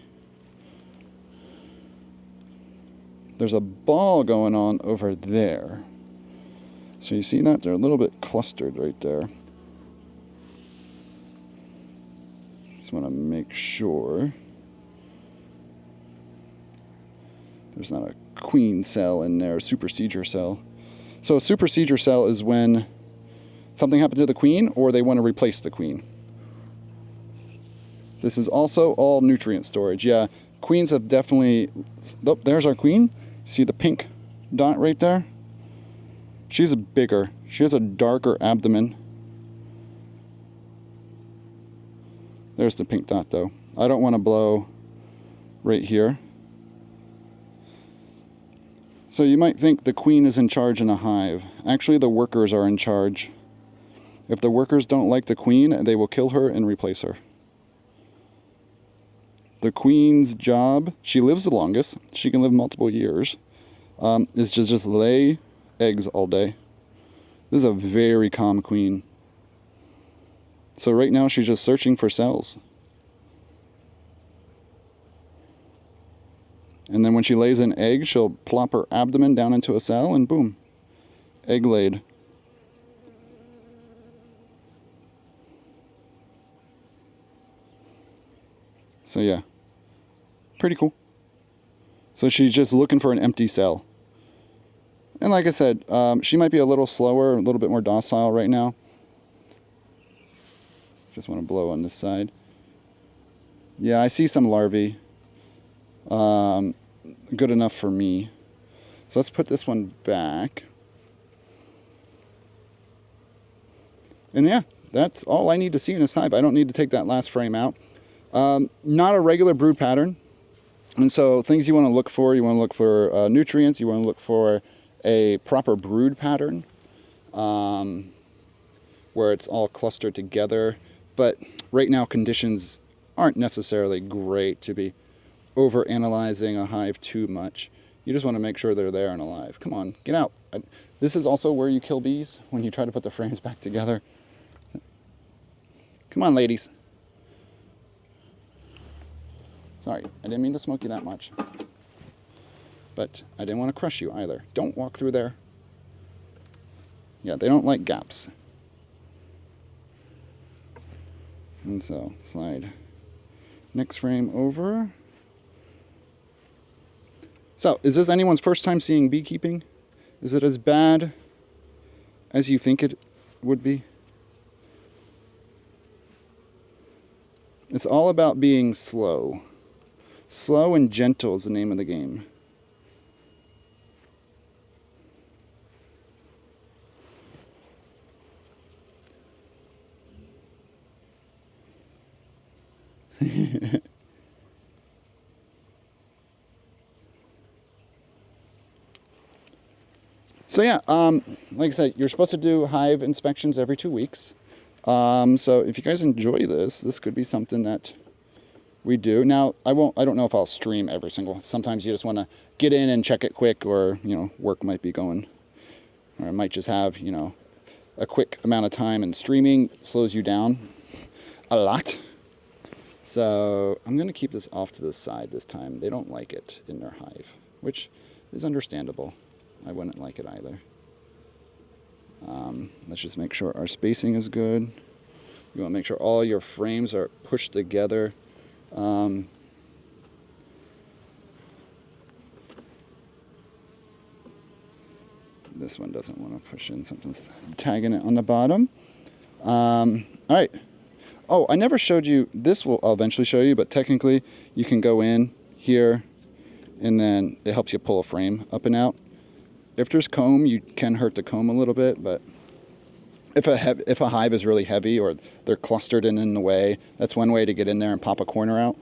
There's a ball going on over there. So you see that? They're a little bit clustered right there. Just want to make sure there's not a queen cell in there, a supersedure cell. So a supersedure cell is when something happened to the queen or they want to replace the queen. This is also all nutrient storage. Yeah, queens have definitely... Oh, there's our queen. See the pink dot right there? She's bigger. She has a darker abdomen. There's the pink dot though. I don't want to blow right here. So you might think the queen is in charge in a hive. Actually, the workers are in charge. If the workers don't like the queen, they will kill her and replace her. The queen's job, she lives the longest, she can live multiple years, is to just lay eggs all day. This is a very calm queen. So right now she's just searching for cells. And then when she lays an egg, she'll plop her abdomen down into a cell and boom, egg laid. So yeah, pretty cool. So she's just looking for an empty cell. And like I said, she might be a little slower, a little bit more docile right now. Just want to blow on this side. Yeah, I see some larvae. Good enough for me. So let's put this one back. And yeah, that's all I need to see in this hive. I don't need to take that last frame out. Not a regular brood pattern. And so things you want to look for nutrients, you want to look for a proper brood pattern where it's all clustered together. But right now conditions aren't necessarily great to be over-analyzing a hive too much. You just want to make sure they're there and alive. Come on, get out. This is also where you kill bees, when you try to put the frames back together. Come on, ladies. Sorry, I didn't mean to smoke you that much. But I didn't want to crush you either. Don't walk through there. Yeah, they don't like gaps. And so, slide next frame over. So, is this anyone's first time seeing beekeeping? Is it as bad as you think it would be? It's all about being slow. Slow and gentle is the name of the game. So yeah, like I said, you're supposed to do hive inspections every 2 weeks. So if you guys enjoy this could be something that we do. Now, I don't know if I'll stream every single. Sometimes you just want to get in and check it quick, or work might be going, or I might just have a quick amount of time, and streaming slows you down a lot. So I'm going to keep this off to the side this time. They don't like it in their hive, which is understandable. I wouldn't like it either. Let's just make sure our spacing is good. You want to make sure all your frames are pushed together. This one doesn't want to push in. Something's tagging it on the bottom. All right. Oh, I never showed you. This I'll eventually show you, but technically you can go in here and then it helps you pull a frame up and out. If there's comb, you can hurt the comb a little bit, but if a hive is really heavy or they're clustered in the way, that's one way to get in there and pop a corner out.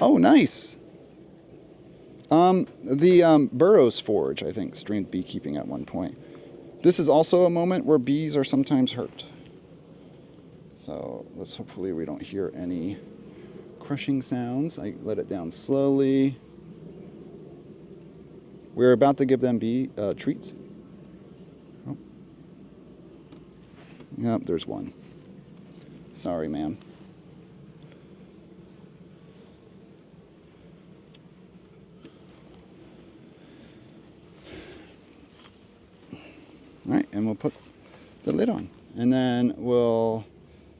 Oh, nice. The Burroughs Forge, I think, streamed beekeeping at one point. This is also a moment where bees are sometimes hurt. So hopefully we don't hear any crushing sounds. I let it down slowly. We're about to give them bee treats. Oh. Yep, there's one. Sorry, ma'am. All right, and we'll put the lid on. And then we'll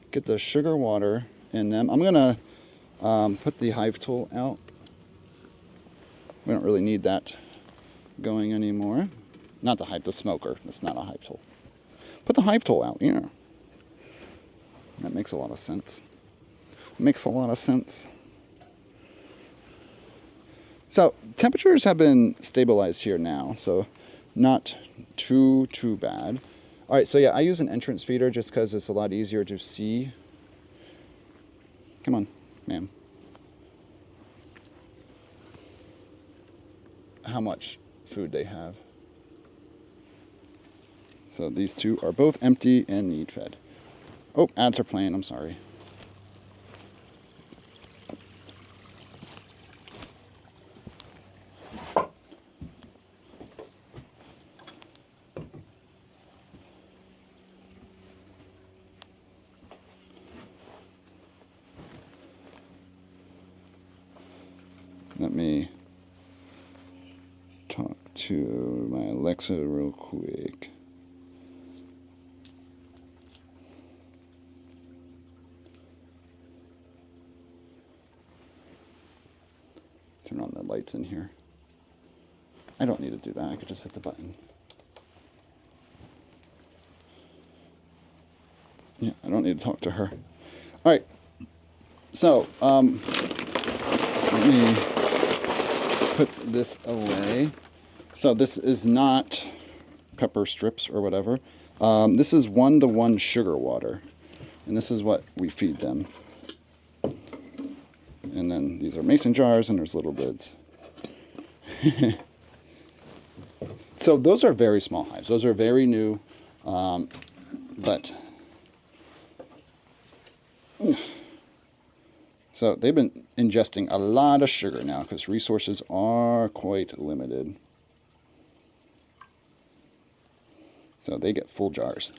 get the sugar water in them. I'm gonna put the hive tool out. We don't really need that going anymore. Not the hive, the smoker. That's not a hive tool. Put the hive tool out, yeah. That makes a lot of sense. Makes a lot of sense. So temperatures have been stabilized here now, so not too bad. All right, so yeah, I use an entrance feeder just because it's a lot easier to see. Come on, ma'am. How much food they have. So these two are both empty and need fed. Oh, ads are playing, I'm sorry. Let me talk to my Alexa real quick. Turn on the lights in here. I don't need to do that. I could just hit the button. Yeah, I don't need to talk to her. All right. So, let me put this away. So this is not pepper strips or whatever. This is 1-to-1 sugar water. And this is what we feed them. And then these are mason jars and there's little lids. So those are very small hives. Those are very new, but So they've been ingesting a lot of sugar now because resources are quite limited. So they get full jars.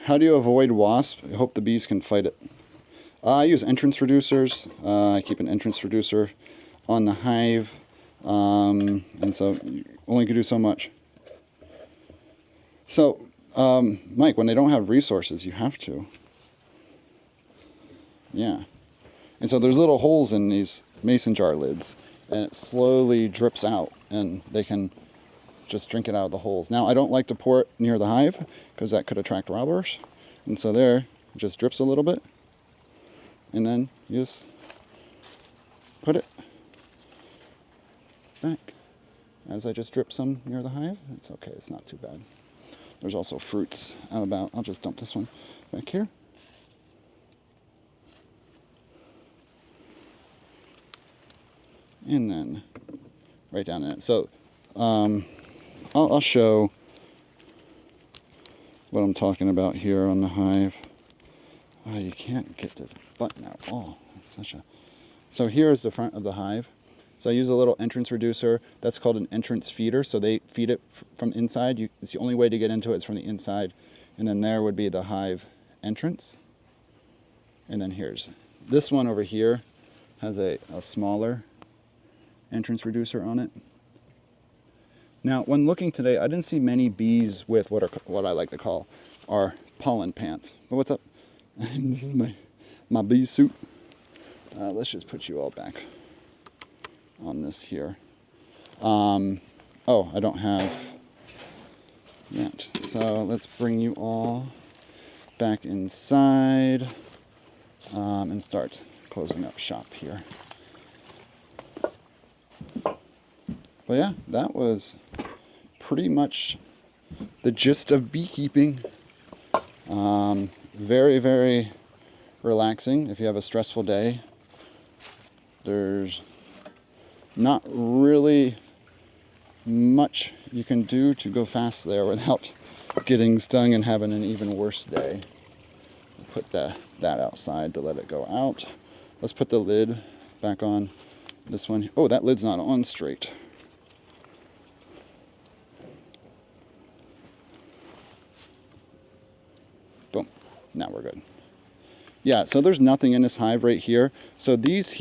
How do you avoid wasps? I hope the bees can fight it. I use entrance reducers. I keep an entrance reducer on the hive. And so you only can do so much. So, Mike, when they don't have resources, you have to. Yeah. And so there's little holes in these mason jar lids, and it slowly drips out, and they can just drink it out of the holes. Now, I don't like to pour it near the hive because that could attract robbers. And so there, it just drips a little bit. And then you just put it back. As I just drip some near the hive, it's okay, it's not too bad. There's also fruits out about. I'll just dump this one back here. And then right down in it. So I'll show what I'm talking about here on the hive. Oh, you can't get this button out. Oh, it's such a... So here is the front of the hive. So I use a little entrance reducer. That's called an entrance feeder. So they feed it from inside. It's the only way to get into it is from the inside. And then there would be the hive entrance. And then here's this one over here has a smaller entrance reducer on it. Now, when looking today, I didn't see many bees with what I like to call our pollen pants. But what's up? This is my bee suit. Let's just put you all back on this here. Oh, I don't have that. So let's bring you all back inside and start closing up shop here. But yeah, that was pretty much the gist of beekeeping. Very, very relaxing if you have a stressful day. There's not really much you can do to go fast there without getting stung and having an even worse day. Put that outside to let it go out. Let's put the lid back on this one. Oh, that lid's not on straight. Boom. Now we're good. Yeah, so there's nothing in this hive right here. So these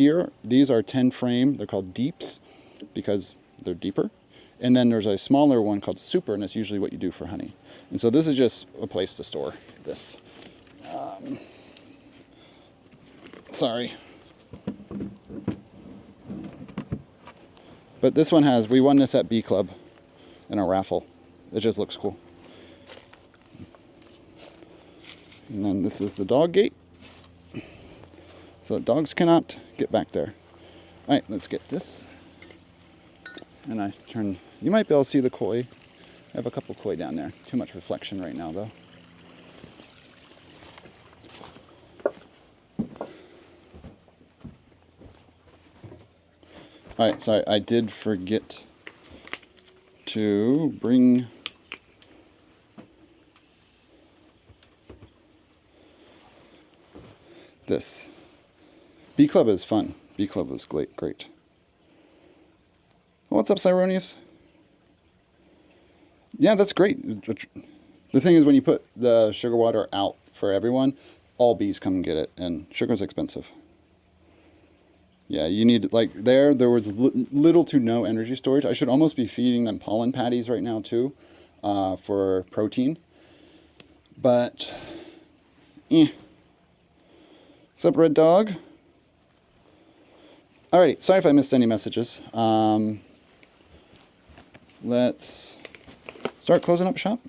are 10 frame. They're called deeps because they're deeper. And then there's a smaller one called super, and it's usually what you do for honey. And so this is just a place to store this. Sorry. But this one we won this at Bee Club in a raffle. It just looks cool. And then this is the dog gate. So dogs cannot get back there. All right, let's get this. And I turn, you might be able to see the koi. I have a couple koi down there. Too much reflection right now though. All right, sorry, I did forget to bring this. Bee Club is fun. Bee Club was great. What's up, Cyronius? Yeah, that's great. The thing is, when you put the sugar water out for everyone, all bees come and get it, and sugar's expensive. Yeah, you need, like, there was little to no energy storage. I should almost be feeding them pollen patties right now, too, for protein. But, What's up, Red Dog? Alrighty, sorry if I missed any messages. Let's start closing up shop.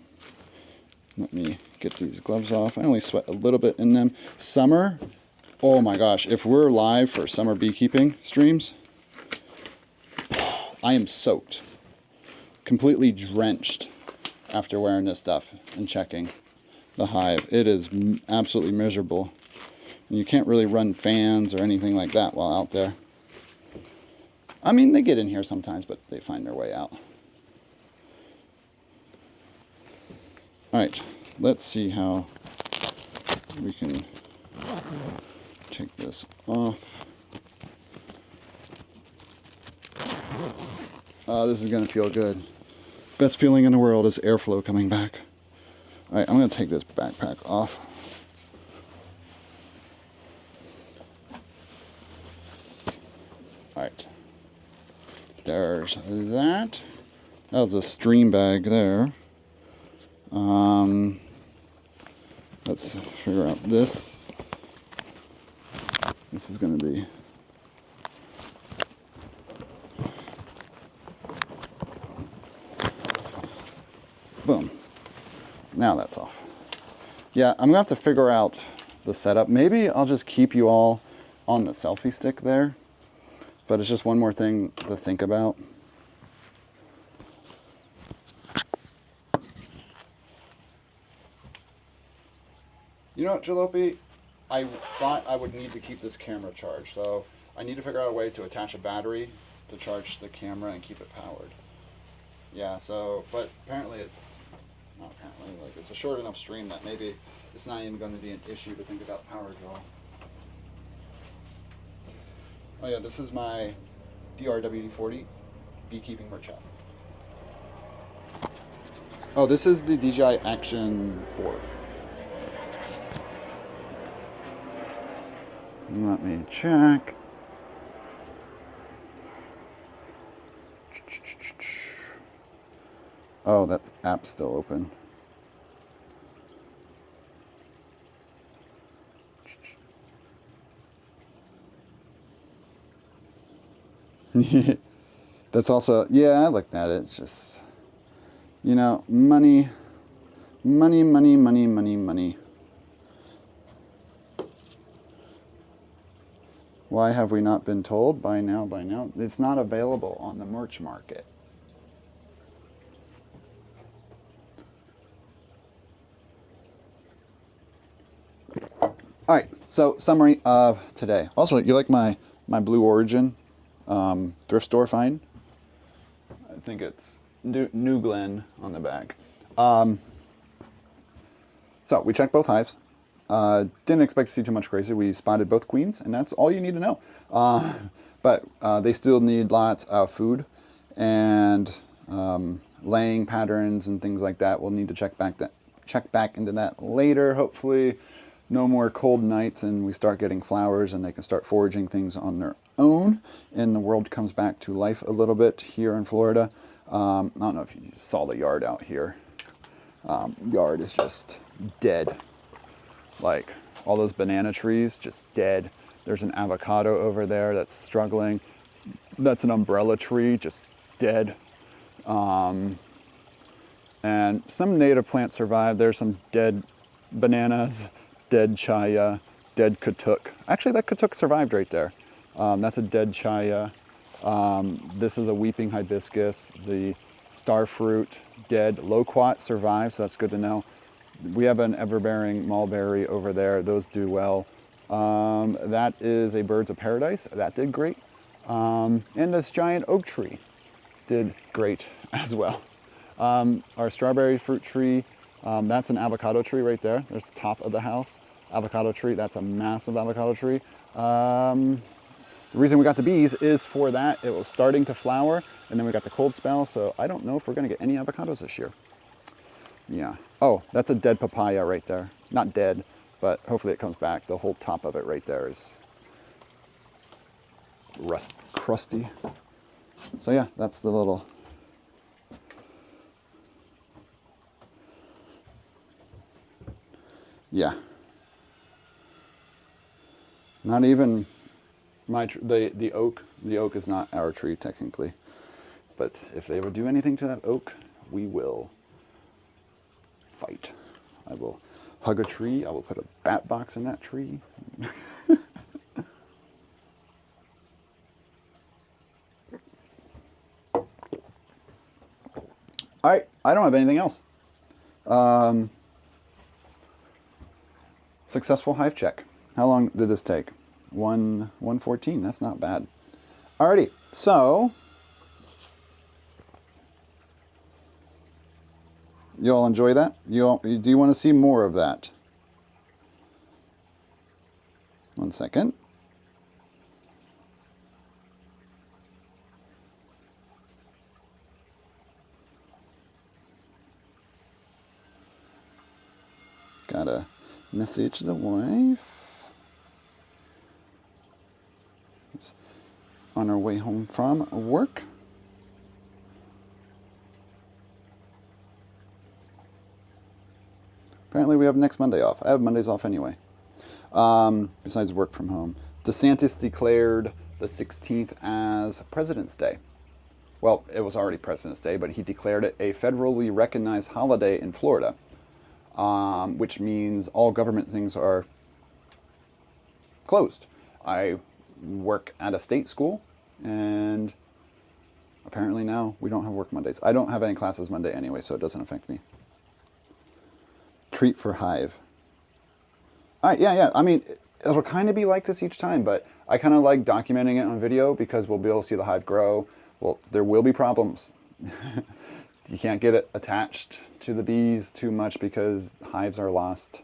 Let me get these gloves off. I only sweat a little bit in them. Summer, oh my gosh, if we're live for summer beekeeping streams, I am soaked, completely drenched after wearing this stuff and checking the hive. It is absolutely miserable. And you can't really run fans or anything like that while out there. I mean, they get in here sometimes, but they find their way out. All right, let's see how we can take this off. Oh, this is gonna feel good. Best feeling in the world is airflow coming back. All right, I'm gonna take this backpack off. All right, there's that. That was a stream bag there. Let's figure out this. This is going to be boom. Now that's off. Yeah, I'm going to have to figure out the setup. Maybe I'll just keep you all on the selfie stick there, but it's just one more thing to think about. You know what, Jalopy? I thought I would need to keep this camera charged, so I need to figure out a way to attach a battery to charge the camera and keep it powered. Yeah, so, but apparently it's, not apparently, like it's a short enough stream that maybe it's not even going to be an issue to think about power draw. Oh yeah, this is my DRWD-40 beekeeping merch hat. Oh, this is the DJI Action 4. Let me check. Oh, that app's still open. That's also, yeah, I looked at it. It's just, you know, money, money, money, money, money, money. Why have we not been told? By now, by now. It's not available on the merch market. All right, so summary of today. Also, you like my Blue Origin thrift store find? I think it's New Glen on the back. So we checked both hives. Didn't expect to see too much crazy. We spotted both queens, and that's all you need to know. But they still need lots of food, and laying patterns and things like that. We'll need to check back into that later. Hopefully, no more cold nights, and we start getting flowers, and they can start foraging things on their own, and the world comes back to life a little bit here in Florida. I don't know if you saw the yard out here. Yard is just dead. Like all those banana trees, just dead. There's an avocado over there that's struggling. That's an umbrella tree, just dead. And some native plants survived. There's some dead bananas, dead chaya, dead katuk. Actually, that katuk survived right there. That's a dead chaya. This is a weeping hibiscus. The starfruit, dead. Loquat survived, so that's good to know. We have an ever-bearing mulberry over there. Those do well. That is a birds of paradise. That did great. And this giant oak tree did great as well. Our strawberry fruit tree, that's an avocado tree right there. There's the top of the house. Avocado tree, that's a massive avocado tree. The reason we got the bees is for that. It was starting to flower, and then we got the cold spell, so I don't know if we're gonna get any avocados this year. Yeah. Oh, that's a dead papaya right there. Not dead, but hopefully it comes back. The whole top of it right there is crusty. So yeah, that's the little... Yeah. Not even the oak. The oak is not our tree technically. But if they ever do anything to that oak, we will fight. I will hug a tree. I will put a bat box in that tree. All right, I don't have anything else. Successful hive check. How long did this take? 1:14. That's not bad. Alrighty, so you all enjoy that? Do you want to see more of that? One second. Got a message to the wife. It's on our way home from work. Apparently we have next Monday off. I have Mondays off anyway. Besides work from home. DeSantis declared the 16th as President's Day. Well, it was already President's Day, but he declared it a federally recognized holiday in Florida, which means all government things are closed. I work at a state school, and apparently now we don't have work Mondays. I don't have any classes Monday anyway, so it doesn't affect me. Treat for Hive. All right, yeah. I mean, it'll kind of be like this each time, but I kind of like documenting it on video because we'll be able to see the hive grow. Well, there will be problems. You can't get it attached to the bees too much because hives are lost.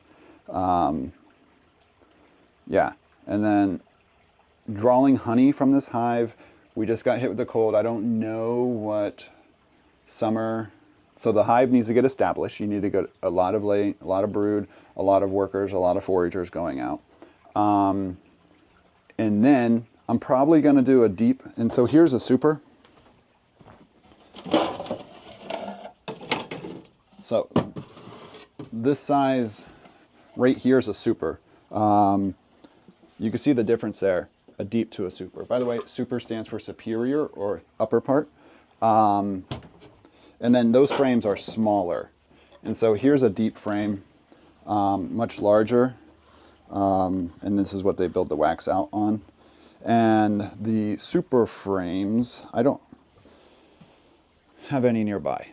Yeah, and then drawing honey from this hive. We just got hit with the cold. I don't know what summer. So the hive needs to get established. You need to get a lot of laying, a lot of brood, a lot of workers, a lot of foragers going out. And then I'm probably going to do a deep. And so here's a super. So this size right here is a super. You can see the difference there, a deep to a super. By the way, super stands for superior or upper part. And then those frames are smaller. And so here's a deep frame, much larger. And this is what they build the wax out on. And the super frames, I don't have any nearby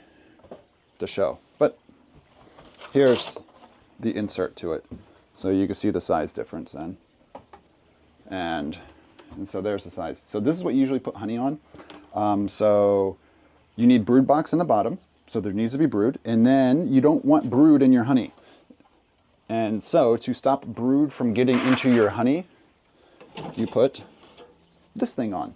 to show. But here's the insert to it. So you can see the size difference then. And so there's the size. So this is what you usually put honey on. So you need brood box in the bottom, so there needs to be brood, and then you don't want brood in your honey. And so to stop brood from getting into your honey, you put this thing on.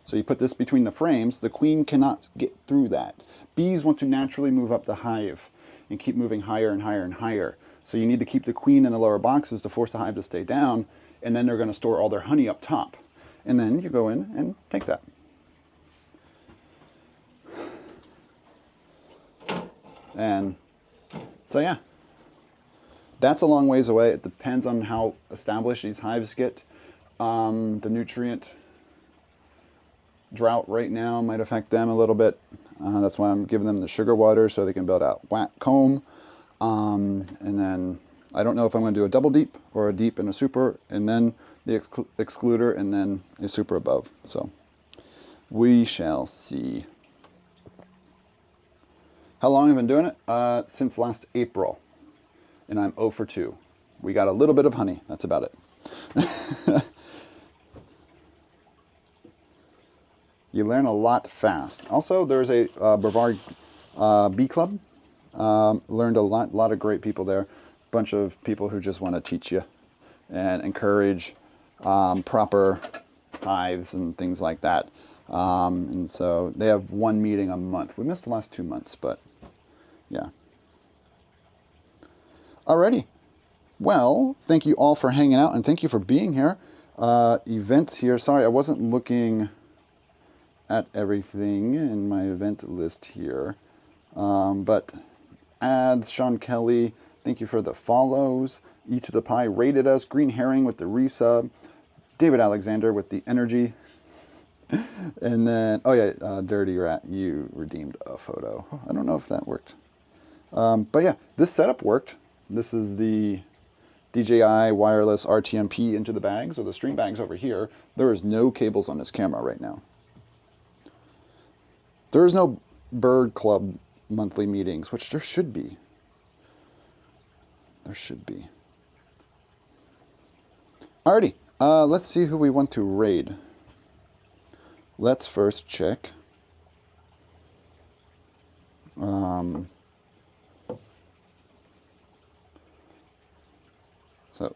So you put this between the frames. The queen cannot get through that. Bees want to naturally move up the hive and keep moving higher and higher and higher. So you need to keep the queen in the lower boxes to force the hive to stay down, and then they're going to store all their honey up top. And then you go in and take that. And so yeah, that's a long ways away. It depends on how established these hives get. The nutrient drought right now might affect them a little bit. That's why I'm giving them the sugar water so they can build out comb. And then I don't know if I'm going to do a double deep or a deep and a super, and then the excluder, and then a super above. So we shall see. How long have I been doing it? Since last April, and I'm 0 for 2. We got a little bit of honey. That's about it. You learn a lot fast. Also, there's a Brevard Bee Club. Learned a lot of great people there. Bunch of people who just want to teach you and encourage proper hives and things like that. And so they have one meeting a month. We missed the last 2 months, but yeah. Alrighty. Well, thank you all for hanging out, and thank you for being here. Events here. Sorry, I wasn't looking at everything in my event list here. But ads, Sean Kelly, thank you for the follows. E to the Pie rated us. Green Herring with the resub. David Alexander with the energy. And then, oh yeah, Dirty Rat, you redeemed a photo. I don't know if that worked. But yeah, this setup worked. This is the DJI wireless RTMP into the bag. So the stream bag's over here. There is no cables on this camera right now. There is no bird club monthly meetings, which there should be. There should be. Alrighty, let's see who we want to raid. let's first check. So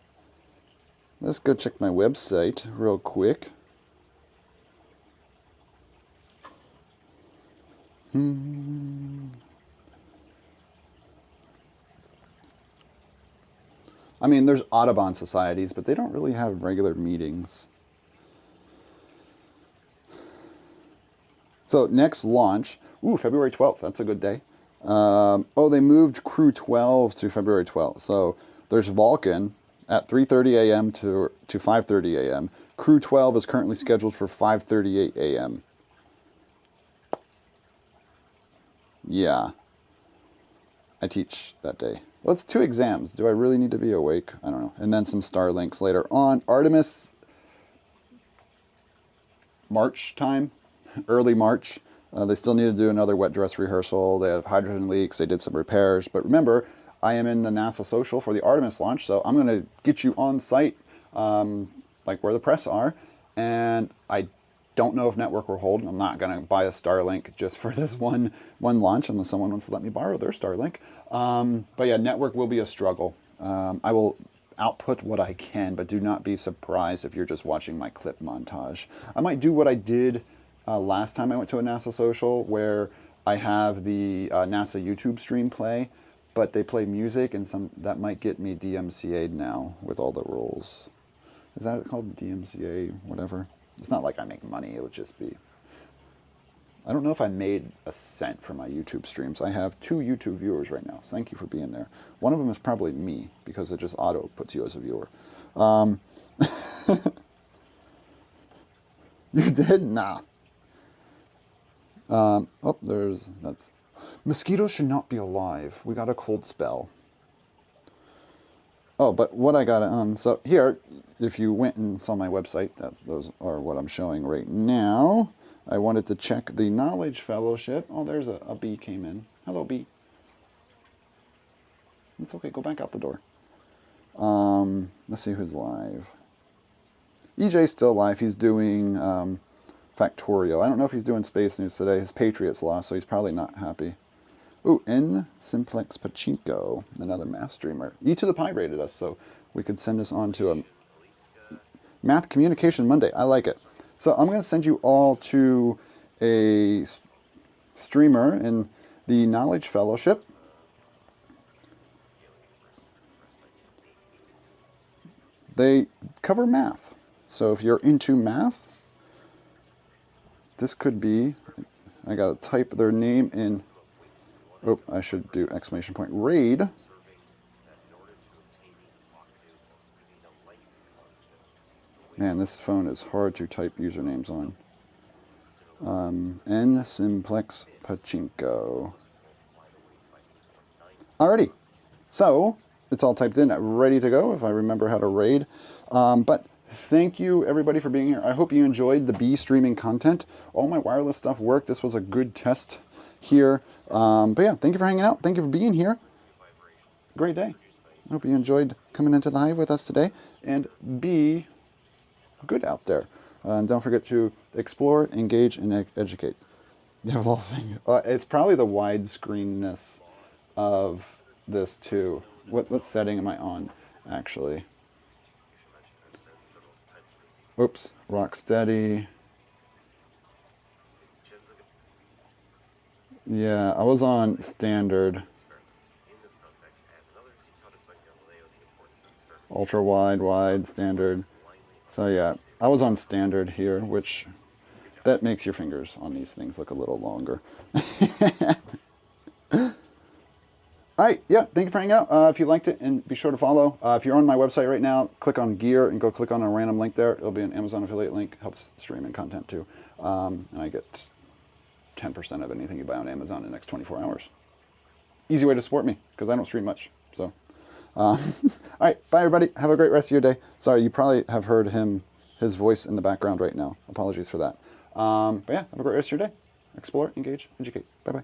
let's go check my website real quick. I mean, there's Audubon societies, but they don't really have regular meetings. So next launch, ooh, February 12th, that's a good day. Oh, they moved Crew 12 to February 12th. So there's Vulcan at 3:30 a.m. to 5:30 a.m. Crew 12 is currently scheduled for 5:38 a.m. Yeah, I teach that day. Well, it's 2 exams. Do I really need to be awake? I don't know. And then some Starlinks later on. Artemis, March time, early March. They still need to do another wet dress rehearsal. They have hydrogen leaks. They did some repairs. But remember, I am in the NASA social for the Artemis launch, so I'm going to get you on site, like where the press are. And I don't know if network will hold. I'm not going to buy a Starlink just for this one launch unless someone wants to let me borrow their Starlink. But yeah, network will be a struggle. I will output what I can, but do not be surprised if you're just watching my clip montage. I might do what I did last time I went to a NASA social, where I have the NASA YouTube stream play, but they play music, and that might get me DMCA'd now with all the rules. Is that called DMCA, whatever? It's not like I make money, it would just be... I don't know if I made a cent for my YouTube streams. I have 2 YouTube viewers right now. Thank you for being there. One of them is probably me, because it just auto puts you as a viewer. You did? Nah. Oh, that's... Mosquitoes should not be alive. We got a cold spell. Oh, but what I got on, so here, if you went and saw my website, those are what I'm showing right now. I wanted to check the Knowledge Fellowship. Oh, there's a bee came in. Hello, bee. It's okay, go back out the door. Let's see who's live. EJ's still live. He's doing Factorio. I don't know if he's doing Space News today. His Patriots lost, so he's probably not happy. Ooh, N Simplex Pachinko, another math streamer. E to the Pi rated us, so we could send this on to a Math Communication Monday. I like it. So I'm going to send you all to a streamer in the Knowledge Fellowship. They cover math. So if you're into math, this could be, I got to type their name in. Oh, I should do exclamation point raid. Man, this phone is hard to type usernames on. N Simplex Pachinko. Alrighty, so it's all typed in, ready to go if I remember how to raid. But thank you everybody for being here. I hope you enjoyed the bee streaming content. All my wireless stuff worked. This was a good test here. But yeah, thank you for hanging out. Thank you for being here. Great day. I hope you enjoyed coming into the hive with us today, and be good out there. And don't forget to explore, engage, and educate. Developing. It's probably the widescreenness of this too. What setting am I on, actually? Oops, rock steady. Yeah, I was on standard. Ultra wide, wide, standard. So yeah, I was on standard here, which that makes your fingers on these things look a little longer. All right, yeah, thank you for hanging out. If you liked it, and be sure to follow. If you're on my website right now, click on gear and go click on a random link there. It'll be an Amazon affiliate link. Helps streaming content too. And I get 10% of anything you buy on Amazon in the next 24 hours. Easy way to support me, because I don't stream much. So, all right, bye everybody. Have a great rest of your day. Sorry, you probably have heard his voice in the background right now. Apologies for that. But yeah, have a great rest of your day. Explore, engage, educate. Bye-bye.